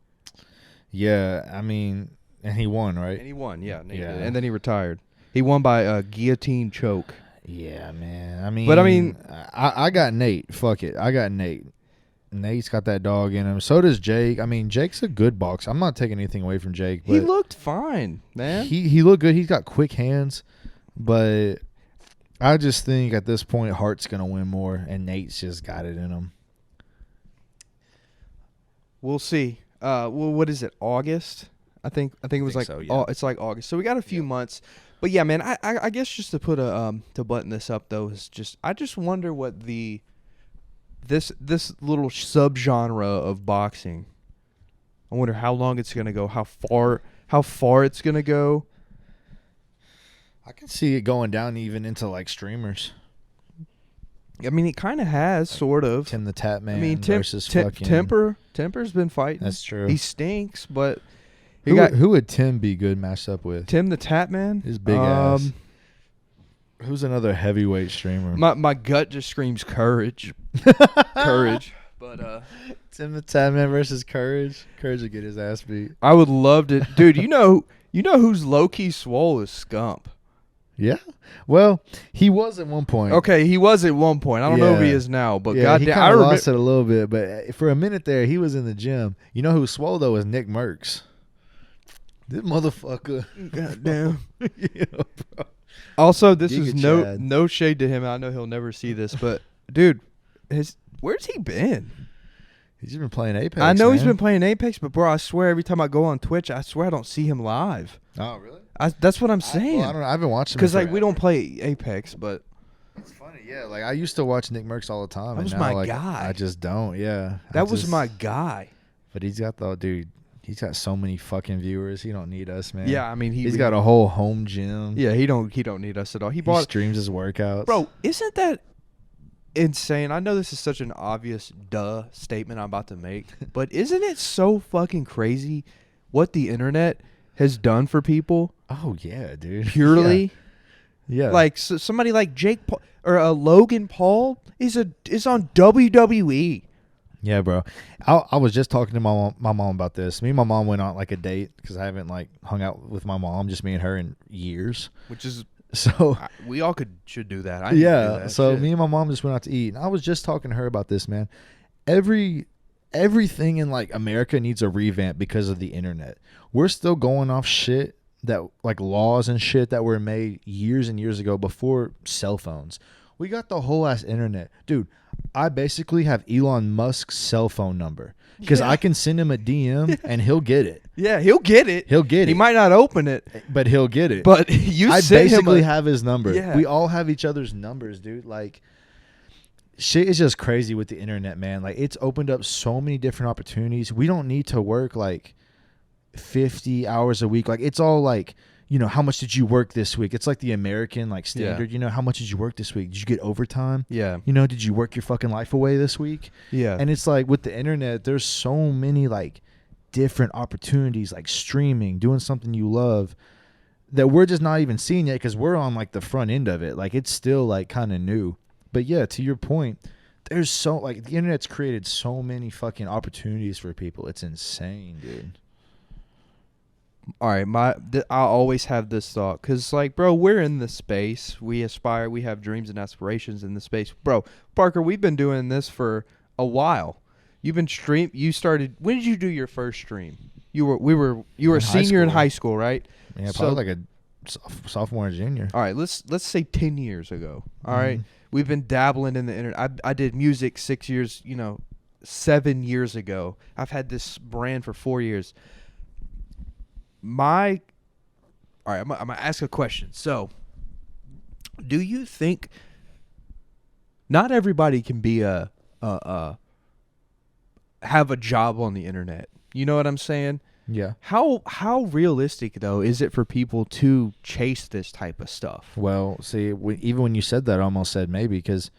Yeah, I mean, and he won, right? And he won, yeah. And then he retired. He won by a guillotine choke. Yeah, man. I mean, but I mean, I got Nate. Fuck it, I got Nate. Nate's got that dog in him. So does Jake. I mean, Jake's a good boxer. I'm not taking anything away from Jake. But he looked fine, man. He looked good. He's got quick hands. But I just think at this point, Hart's going to win more, and Nate's just got it in him. We'll see. Well, what is it, August? I think it was like, so, yeah. It's like August. So we got a few months. But yeah, man, I guess just to put to button this up, though, is I just wonder what this little subgenre of boxing, I wonder how long it's gonna go, how far it's gonna go. I can see it going down even into like streamers. I mean, it kind of has, sort of. Tim the Tap Man. I mean, versus fucking Temper's been fighting. That's true. He stinks, but who would Tim be good matched up with? Tim the Tap Man. His big ass. Who's another heavyweight streamer? My gut just screams Courage. Courage. But Tim the Tap Man versus Courage. Courage would get his ass beat. I would love to, dude. You know who's low key swole is Scump. Yeah. Well, he was at one point. Okay, he was at one point. I don't know if he is now, but goddamn, I lost it a little bit. But for a minute there, he was in the gym. You know who's swole though is Nick Merckx. This motherfucker. Goddamn. Yeah, bro. Also, this is no shade to him. I know he'll never see this, but dude, where's he been? He's been playing Apex. I know he's been playing Apex, but bro, I swear every time I go on Twitch, I swear I don't see him live. Oh, really? That's what I'm saying. I don't know. I've been watching because like we don't play Apex, but it's funny. Yeah, like I used to watch Nick Merckx all the time. That was and now, my guy. I just don't. Yeah, that was my guy. But he's got dude. He's got so many fucking viewers. He don't need us, man. Yeah, I mean he's got a whole home gym. Yeah, he don't need us at all. He streams his workouts. Bro, isn't that insane? I know this is such an obvious statement I'm about to make, but isn't it so fucking crazy what the internet has done for people? Oh yeah, dude. Purely, Yeah. like somebody like Jake Paul or Logan Paul is on WWE. Yeah, bro. I was just talking to my mom about this. Me and my mom went on like a date because I haven't like hung out with my mom, just me and her in years. Which is so we all should do that. I need to do that so shit. me and my mom just went out to eat, and I was just talking to her about this, man. Everything in like America needs a revamp because of the internet. We're still going off shit that like laws and shit that were made years and years ago before cell phones. We got the whole ass internet, dude. I basically have Elon Musk's cell phone number because I can send him a DM and he'll get it. Yeah, he'll get it. He'll get it. He might not open it, but he'll get it. But I basically have his number. Yeah. We all have each other's numbers, dude. Like, shit is just crazy with the internet, man. Like, it's opened up so many different opportunities. We don't need to work like 50 hours a week. Like, it's all like, you know, how much did you work this week? It's like the American like standard. You know, how much did you work this week? Did you get overtime? Yeah. You know, did you work your fucking life away this week? Yeah. And it's like with the internet, there's so many like different opportunities, like streaming, doing something you love that we're just not even seeing yet because we're on like the front end of it. Like, it's still like kind of new. But yeah, to your point, there's so like the internet's created so many fucking opportunities for people. It's insane, dude. All right, I always have this thought because, like, bro, we're in the space. We aspire. We have dreams and aspirations in the space, bro. Parker, we've been doing this for a while. You've been You started. When did you do your first stream? You were a senior in high school, right? Yeah, probably like a sophomore or junior. All right, let's say 10 years ago. All right, we've been dabbling in the internet. I did music 6 years. 7 years ago. I've had this brand for 4 years. All right, I'm gonna ask a question. So, do you think not everybody can be have a job on the internet? You know what I'm saying? Yeah. How realistic though is it for people to chase this type of stuff? Well, see, even when you said that, I almost said maybe because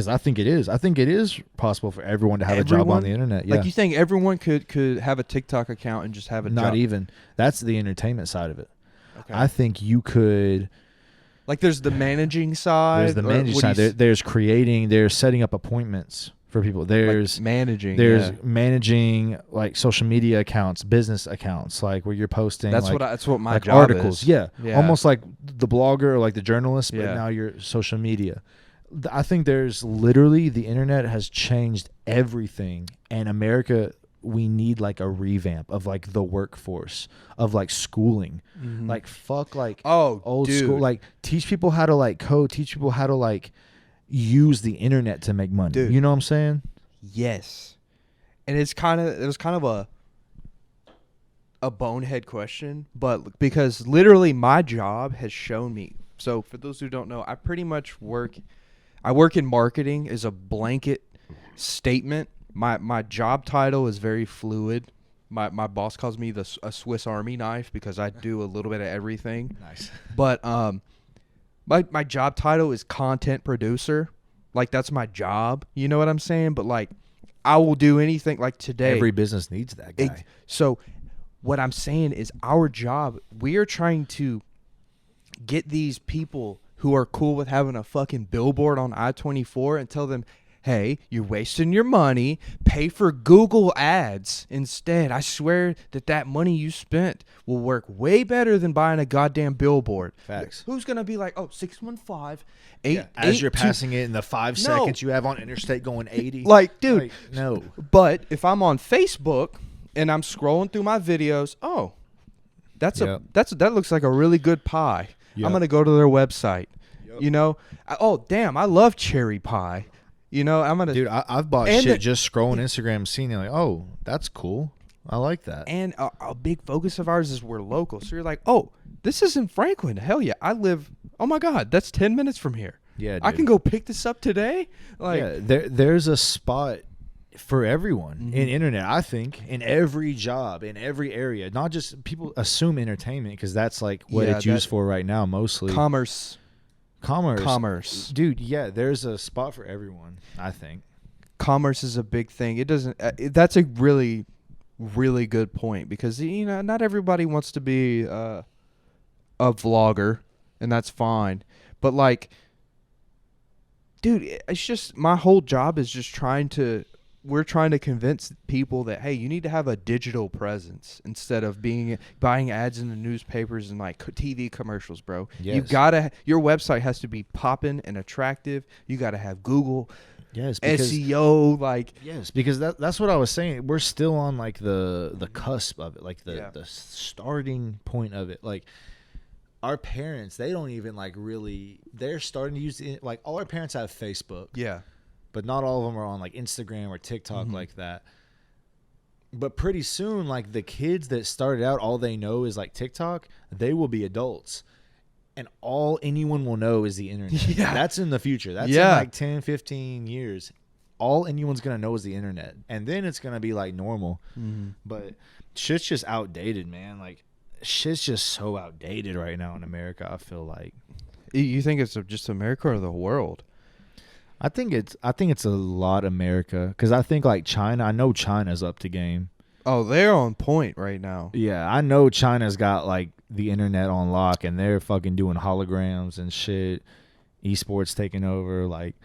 I think it is. I think it is possible for everyone to have a job on the internet. Yeah. Like, you think everyone could have a TikTok account and just have a job? Not even. That's the entertainment side of it. Okay. I think you could. Like, there's the managing side. There's the managing side. There's creating. There's setting up appointments for people. There's like managing. There's managing like social media accounts, business accounts, like where you're posting. That's like, that's what my like job articles. is. Yeah. Yeah. Almost like the blogger or like the journalist, but Yeah. now you're social media. I think there's literally the internet has changed everything, and America, we need like a revamp of like the workforce, of like schooling. Like, fuck like old school. Like, teach people how to like code, teach people how to like use the internet to make money. Dude. You know what I'm saying? Yes. And it was kind of a bonehead question, but because literally my job has shown me. So for those who don't know, I pretty much work in marketing is a blanket statement. My job title is very fluid. My boss calls me a Swiss Army knife because I do a little bit of everything. Nice. But my job title is content producer. Like, that's my job. You know what I'm saying? But like, I will do anything. Like today, Every business needs that guy. So what I'm saying is our job, we are trying to get these people who are cool with having a fucking billboard on I-24 and tell them, hey, you're wasting your money. Pay for Google ads instead. I swear that money you spent will work way better than buying a goddamn billboard. Facts. Who's going to be like, 615 as you're passing it in the 5 seconds you have on interstate going 80. Like, dude. Like, no. But if I'm on Facebook and I'm scrolling through my videos, that looks like a really good pie. Yep. I'm going to go to their website. Yep. Damn, I love cherry pie. I'm going to... Dude, I've bought shit just scrolling Instagram, seeing it like, oh, that's cool. I like that. And a big focus of ours is we're local. So you're like, oh, this is in Franklin. Hell yeah. I live... Oh, my God. That's 10 minutes from here. Yeah, dude. I can go pick this up today. Like, yeah, there's a spot for everyone in internet, I think, in every job, in every area. Not just people assume entertainment because that's like what it's used for right now mostly. Commerce. Commerce. Dude, yeah, there's a spot for everyone, I think. Commerce is a big thing. It doesn't. That's a really, really good point because not everybody wants to be a vlogger, and that's fine. But like, dude, it's just my whole job is just we're trying to convince people that, hey, you need to have a digital presence instead of buying ads in the newspapers and like TV commercials, bro. Yes. Your website has to be popping and attractive. You got to have Google. Yes, SEO, like, yes, because that's what I was saying. We're still on like the cusp of it, like the starting point of it. Like our parents, they don't even like really. They're starting to use it. Like all our parents have Facebook, yeah, but not all of them are on like Instagram or TikTok like that. But pretty soon, like the kids that started out, all they know is like TikTok. They will be adults. And all anyone will know is the internet. Yeah. That's in the future. That's in like 10, 15 years. All anyone's going to know is the internet. And then it's going to be like normal. Mm-hmm. But shit's just outdated, man. Like, shit's just so outdated right now in America, I feel like. You think it's just America or the world? I think it's a lot America. Because I think like China, I know China's up to game. Oh, they're on point right now. Yeah, I know China's got like the internet on lock and they're fucking doing holograms and shit. Esports taking over. Like,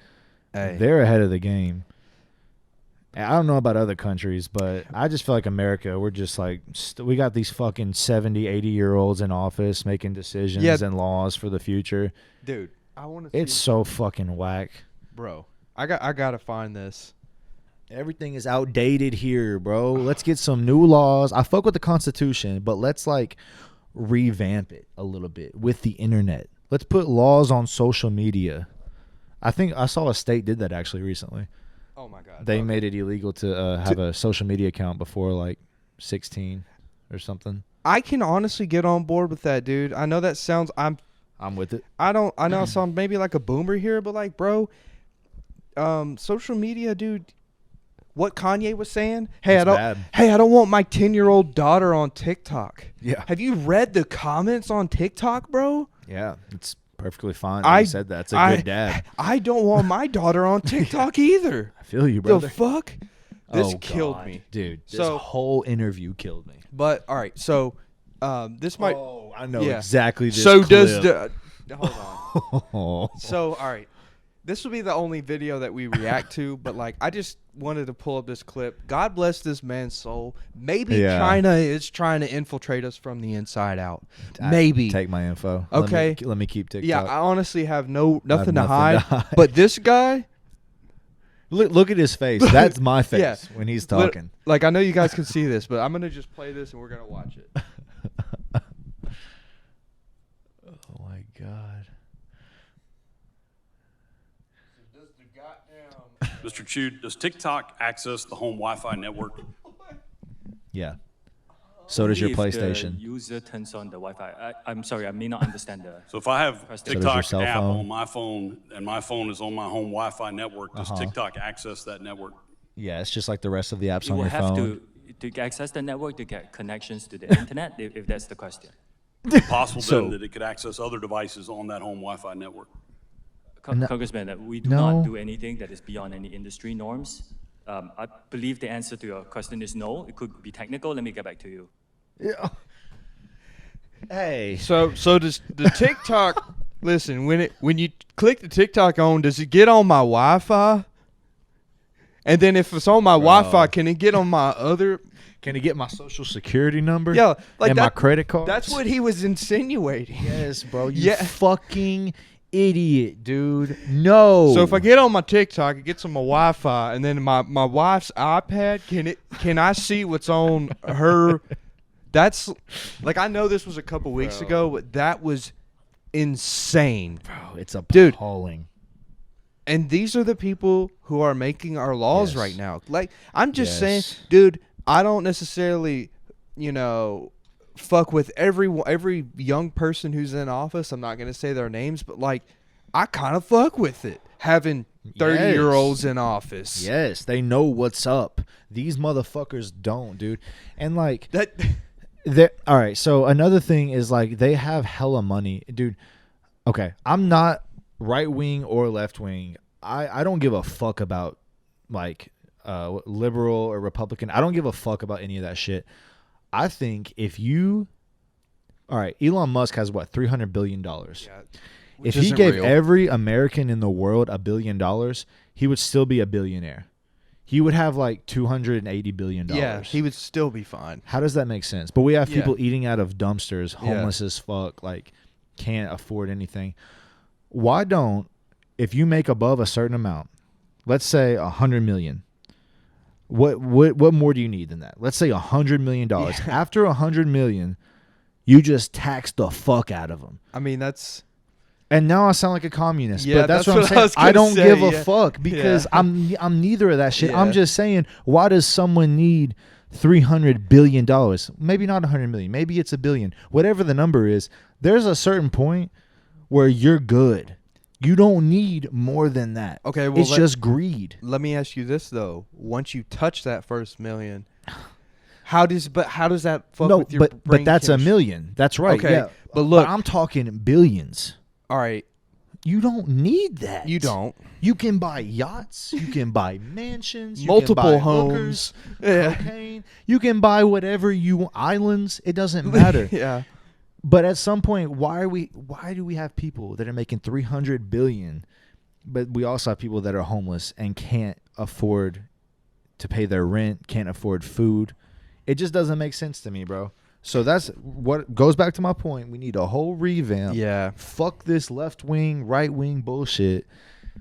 they're ahead of the game. And I don't know about other countries, but I just feel like America, we're just like, we got these fucking 70, 80-year-olds in office making decisions and laws for the future. Dude, I want to It's so fucking whack. Bro, I got to find this. Everything is outdated here, bro. Let's get some new laws. I fuck with the Constitution, but let's like revamp it a little bit with the internet. Let's put laws on social media. I think I saw a state did that actually recently. Oh my god. They made it illegal to have a social media account before like 16 or something. I can honestly get on board with that, dude. I know that sounds I'm with it. I know I sound maybe like a boomer here, but like, bro, social media, dude. What Kanye was saying? Hey, I don't want my 10-year-old daughter on TikTok. Yeah. Have you read the comments on TikTok, bro? Yeah, it's perfectly fine. I said that. It's a good dad. I don't want my daughter on TikTok either. I feel you, brother. The fuck? This killed me. Dude, this whole interview killed me. But, all right, so this might... Oh, I know exactly this So clip. does the... Hold on. So, all right. This will be the only video that we react to, but like I just wanted to pull up this clip. God bless this man's soul. Maybe China is trying to infiltrate us from the inside out. Maybe. Take my info. Okay. Let me keep TikTok. Yeah, I honestly have nothing to hide. But this guy, look at his face. That's my face when he's talking. Like I know you guys can see this, but I'm gonna just play this and we're gonna watch it. Oh my god. Mr. Chu, does TikTok access the home Wi-Fi network? Yeah. So does your PlayStation. The user turns on the Wi-Fi. I'm sorry, I may not understand the. So if I have TikTok cell app phone. on my phone and my phone is on my home Wi-Fi network, does TikTok access that network? Yeah, it's just like the rest of the apps You on will your have phone. to access the network to get connections to the internet, if that's the question. Possible then that it could access other devices on that home Wi-Fi network? Congressman, we do not do anything that is beyond any industry norms. I believe the answer to your question is no. It could be technical. Let me get back to you. Yeah. Hey. So does the TikTok? Listen, when you click the TikTok on, does it get on my Wi-Fi? And then if it's on my Wi-Fi, can it get on my other? Can it get my social security number? Yeah, like and my credit card. That's what he was insinuating. Yes, bro. You fucking idiot, dude. No. So if I get on my TikTok, it gets on my Wi-Fi, and then my wife's iPad, can I see what's on her? That's like, I know this was a couple weeks ago, but that was insane. Bro, it's appalling. And these are the people who are making our laws right now. Like, I'm just saying, dude, I don't necessarily, fuck with every young person who's in office. I'm not going to say their names, but like, I kind of fuck with it, having 30-year-olds in office. Yes, they know what's up. These motherfuckers don't, dude. And like that. All right, so another thing is like they have hella money, dude. Okay, I'm not right wing or left wing, I don't give a fuck about like liberal or Republican. I don't give a fuck about any of that shit. I think all right, Elon Musk has what, $300 billion. Yeah, if he gave every American in the world $1 billion, he would still be a billionaire. He would have like $280 billion. Yeah, he would still be fine. How does that make sense? But we have people eating out of dumpsters, homeless as fuck, like can't afford anything. Why don't, if you make above a certain amount, let's say $100 million, what more do you need than that? Let's say $100 million. Yeah. After $100 million, you just tax the fuck out of them. I mean, that's... And now I sound like a communist, yeah, but that's what I'm saying. I don't give a fuck because I'm neither of that shit. Yeah. I'm just saying, why does someone need $300 billion? Maybe not $100 million. Maybe it's $1 billion. Whatever the number is, there's a certain point where you're good. You don't need more than that. Okay, well, it's just greed. Let me ask you this though: once you touch that first million, how does that fuck with your brain? But that's $1 million. That's right. Okay, yeah. but look, I'm talking billions. All right. You don't need that. You don't. You can buy yachts. You can buy mansions. Multiple you can buy homes. Hookers, cocaine. You can buy whatever you want. Islands. It doesn't matter. Yeah. But at some point, why do we have people that are making $300 billion, but we also have people that are homeless and can't afford to pay their rent, can't afford food? It just doesn't make sense to me, bro. So that's what goes back to my point. We need a whole revamp. Yeah. Fuck this left wing, right wing bullshit.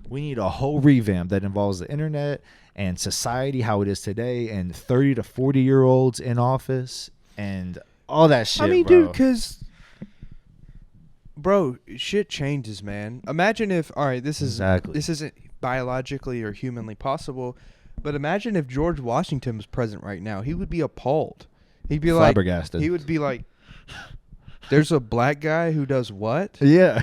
We need a whole revamp that involves the internet and society, how it is today, and 30 to 40-year-olds in office and all that shit. I mean, bro. dude, because, bro, shit changes, man. Imagine if, all right, this isn't biologically or humanly possible, but imagine if George Washington was present right now. He would be appalled. He'd be flabbergasted. He would be like, "There's a black guy who does what?" Yeah.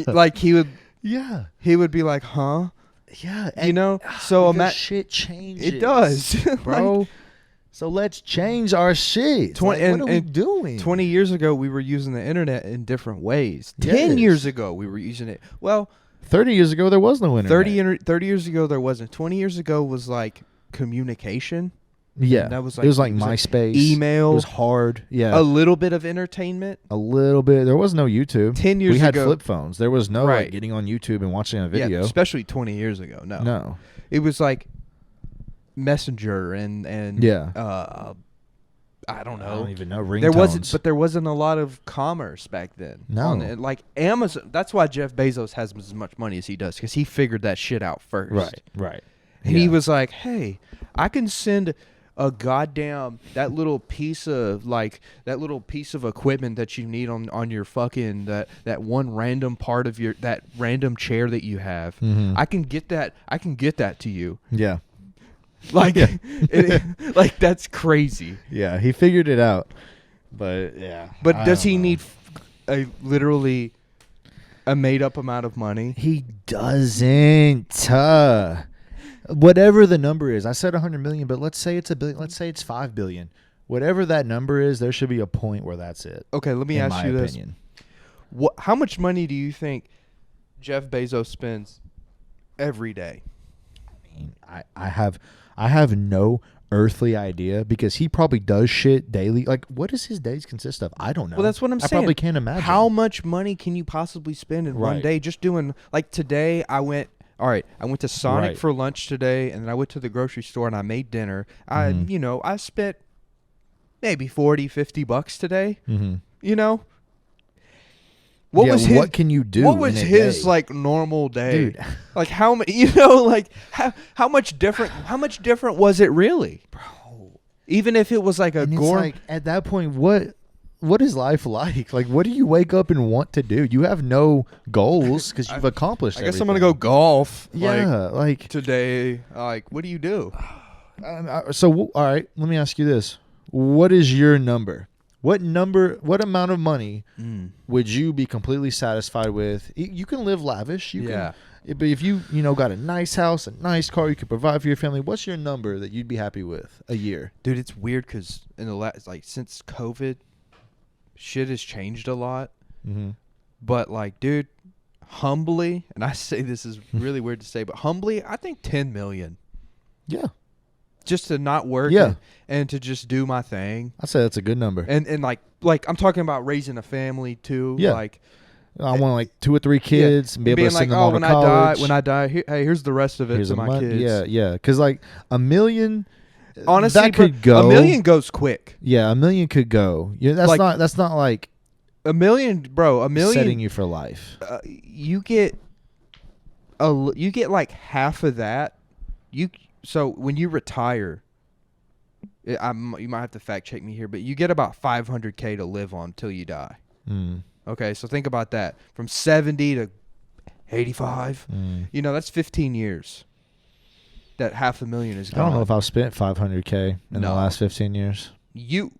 Like he would. Yeah. He would be like, "Huh?" Yeah. You know. So shit changes. It does, bro. So let's change our shit. What are we doing? 20 years ago, we were using the internet in different ways. 10 years ago, we were using it. Well, 30 years ago, there was no internet. 30 years ago, there wasn't. 20 years ago was like communication. Yeah, that was it was like MySpace, email. It was hard. Yeah, a little bit of entertainment. A little bit. There was no YouTube. 10 years ago, we had flip phones. There was no like getting on YouTube and watching a video. Yeah, especially 20 years ago. No, it was like Messenger and I don't know. I don't even know ringtones. There wasn't a lot of commerce back then. No, like Amazon. That's why Jeff Bezos has as much money as he does, because he figured that shit out first. Right. And he was like, "Hey, I can send a goddamn that little piece of equipment that you need on your fucking that one random part of your that random chair that you have. Mm-hmm. I can get that to you." Yeah. Like, like that's crazy. Yeah, he figured it out. But yeah. But does he need literally a made up amount of money? He doesn't. Whatever the number is, I said 100 million, but let's say it's $1 billion. Let's say it's $5 billion. Whatever that number is, there should be a point where that's it. Okay, let me ask you this: how much money do you think Jeff Bezos spends every day? I mean, I have no earthly idea, because he probably does shit daily. Like, what does his days consist of? I don't know. Well, that's what I'm saying. I probably can't imagine. How much money can you possibly spend in one day just doing, like, today I went to Sonic for lunch today, and then I went to the grocery store and I made dinner. I spent maybe $40-$50 today. Mm-hmm. You know? What can you do? What was his day? Like normal day? Dude. Like how many? You know, like how much different? How much different was it really, bro? Even if it was like a gore. Like, at that point, what is life like? Like, what do you wake up and want to do? You have no goals because you've accomplished. I guess everything. I'm gonna go golf. Yeah, like today. Like, what do you do? So all right, let me ask you this: what is your number? What amount of money would you be completely satisfied with? You can live lavish. But if you got a nice house, a nice car, you could provide for your family. What's your number that you'd be happy with a year? Dude, it's weird because since COVID, shit has changed a lot. Mm-hmm. But like, dude, humbly, and I say this is really weird to say, but humbly, I think 10 million. Yeah. Just to not work Yeah. and to just do my thing. I'd say that's a good number. And like I'm talking about raising a family too. Yeah. Like I want like 2 or 3 kids and be able being to send like, them all to college. when I die, hey, here's the rest of it Here's to a my kids. Yeah, yeah. Because like $1 million, Honestly, that could go. $1 million goes quick. Yeah, $1 million could go. Yeah, that's Like, not like $1 million, bro. $1 million setting you for life. You get like half of that. So when you retire, you might have to fact check me here, but you get about $500K to live on till you die. Mm. Okay, so think about that. From 70 to 85, that's 15 years. That $500,000 is gone. I don't know if I've spent $500K in the last 15 years.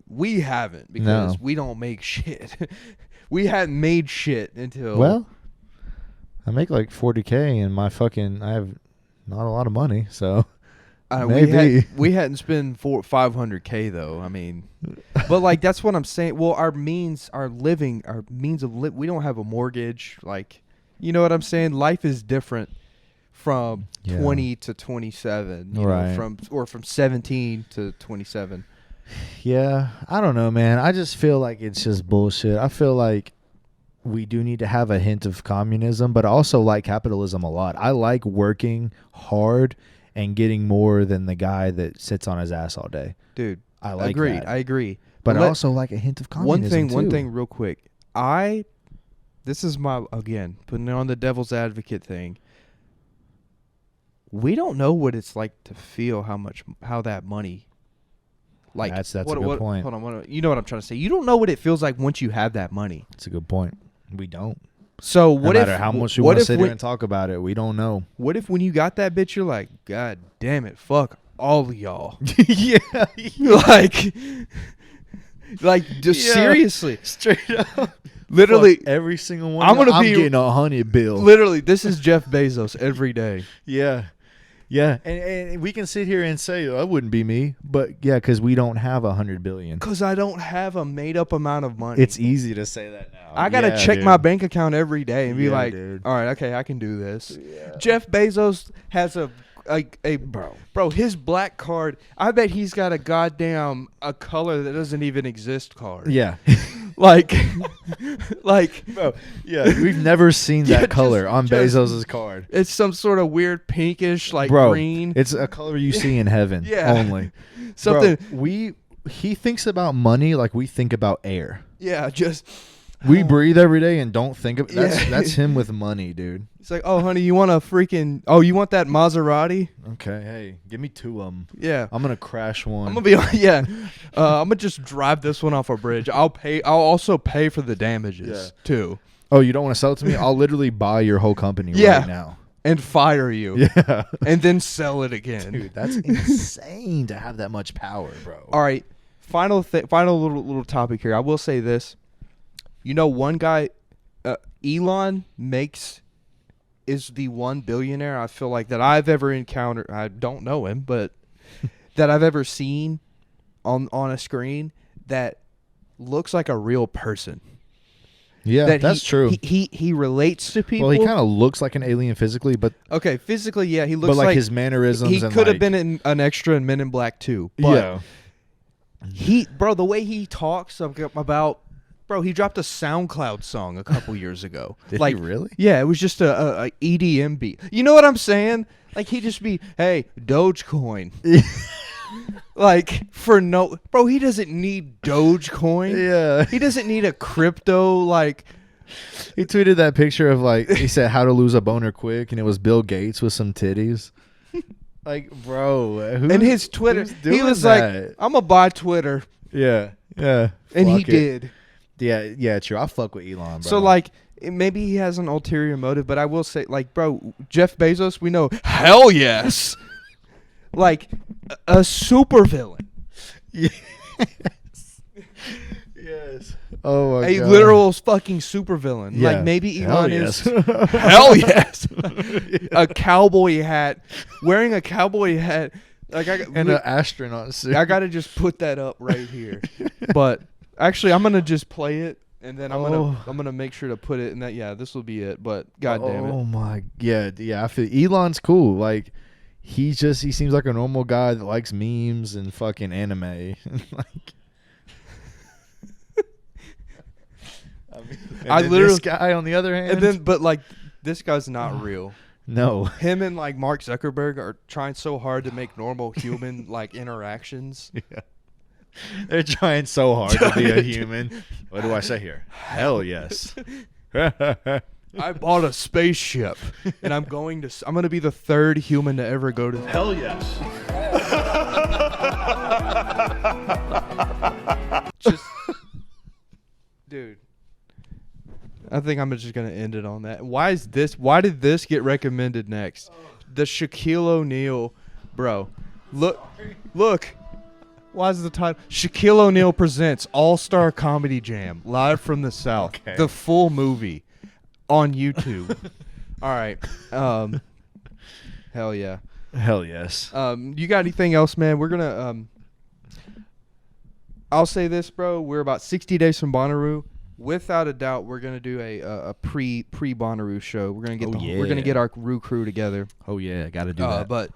We haven't, because we don't make shit. We hadn't made shit until. Well, I make like $40K and I have not a lot of money, so maybe we hadn't spent $500K though. I mean, but like that's what I'm saying. Well, our means of we don't have a mortgage. Like, you know what I'm saying? Life is different from 20 to 27, right? From 17 to 27. Yeah, I don't know, man. I just feel like it's just bullshit. I feel like we do need to have a hint of communism, but I also like capitalism a lot. I like working hard and getting more than the guy that sits on his ass all day. Dude, I like agreed. that. I agree. But I also like a hint of communism One thing real quick. This is my, again, putting it on the devil's advocate thing. We don't know what it's like to feel how that money, like, that's a good point. Hold on, you know what I'm trying to say. You don't know what it feels like once you have that money. That's a good point. We don't. So no matter how much you want to sit here and talk about it, we don't know. What if when you got that bitch, you're like, God damn it, fuck all of y'all. Yeah. like just seriously, straight up. Literally, fuck every single one. I'm getting a $100 bill. Literally, this is Jeff Bezos every day. Yeah. Yeah, and we can sit here and say that wouldn't be me, but yeah, because we don't have $100 billion. Because I don't have a made up amount of money. It's easy to say that now. I gotta check my bank account every day and be like, dude. all right, okay, I can do this. Yeah. Jeff Bezos has a bro, his black card. I bet he's got a goddamn color that doesn't even exist card. Yeah. like, bro, yeah, we've never seen that color on Bezos's card. It's some sort of weird pinkish, like green. It's a color you see in heaven only. Something. Bro, he thinks about money like we think about air. Yeah, just. We breathe every day and don't think of that's him with money, dude. It's like, oh, honey, you want you want that Maserati? Okay, hey, give me 2 of them. Yeah. I'm going to crash one. I'm going to be, I'm going to just drive this one off a bridge. I'll also pay for the damages, too. Oh, you don't want to sell it to me? I'll literally buy your whole company right now. And fire you. Yeah. And then sell it again. Dude, that's insane to have that much power, bro. All right. Final little topic here. I will say this. You know, one guy, Elon is the one billionaire I feel like that I've ever encountered. I don't know him, but that I've ever seen on a screen that looks like a real person. Yeah, that's true. He relates to people. Well, he kind of looks like an alien physically, but okay, physically, yeah, he looks but like his mannerisms. He could have been an extra in Men in Black 2. But yeah, the way he talks about. Bro, he dropped a SoundCloud song a couple years ago. Did he really? Yeah, it was just a EDM beat. You know what I'm saying? Like, he'd just be, hey, Dogecoin. Bro, he doesn't need Dogecoin. Yeah. He doesn't need a crypto, He tweeted that picture of, he said how to lose a boner quick, and it was Bill Gates with some titties. Bro. And his Twitter, he was like, I'm going to buy Twitter. Yeah, yeah. And he did. Yeah, true. I fuck with Elon, bro. So, maybe he has an ulterior motive, but I will say, bro, Jeff Bezos, we know, hell yes. A supervillain. Yes. Yes. Oh, my God. A literal fucking supervillain. Yeah. Maybe Elon is. Yes. Hell yes. A cowboy hat. Wearing a cowboy hat. And an astronaut suit. I got to just put that up right here. But actually, I'm going to just play it And then I'm gonna make sure to put it in that. Yeah, this will be it. But god damn it. Oh my, yeah. I feel Elon's cool. Like he seems like a normal guy that likes memes and fucking anime. Like, I literally, this guy on the other hand, but like this guy's not real. No, him and like Mark Zuckerberg are trying so hard to make normal human like interactions. Yeah. They're trying so hard to be a human. What do I say here? Hell yes. I bought a spaceship, and I'm going to be the third human to ever go to. Hell yes. Just, dude. I think I'm just gonna end it on that. Why did this get recommended next? The Shaquille O'Neal, bro. Look. Why is the title? Shaquille O'Neal presents All-Star Comedy Jam live from the South. Okay. The full movie on YouTube. All right. Hell yeah. Hell yes. You got anything else, man? We're gonna. I'll say this, bro. We're about 60 days from Bonnaroo. Without a doubt, we're gonna do a pre Bonnaroo show. We're gonna get we're gonna get our Roo crew together. Oh yeah, got to do that. But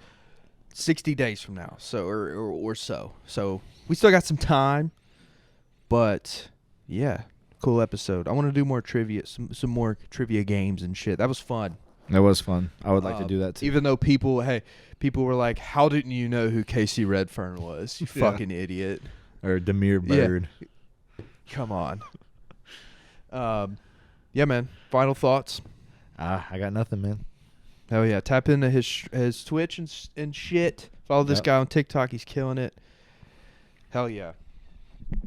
60 days from now, so or so. So we still got some time, but yeah, cool episode. I want to do more trivia, some more trivia games and shit. That was fun. That was fun. I would like to do that too. Even though people were like, "How didn't you know who Casey Redfern was? You fucking idiot." Or Demir Bird. Yeah. Come on. Yeah, man. Final thoughts. I got nothing, man. Hell yeah. Tap into his Twitch and shit. Follow this guy on TikTok. He's killing it. Hell yeah.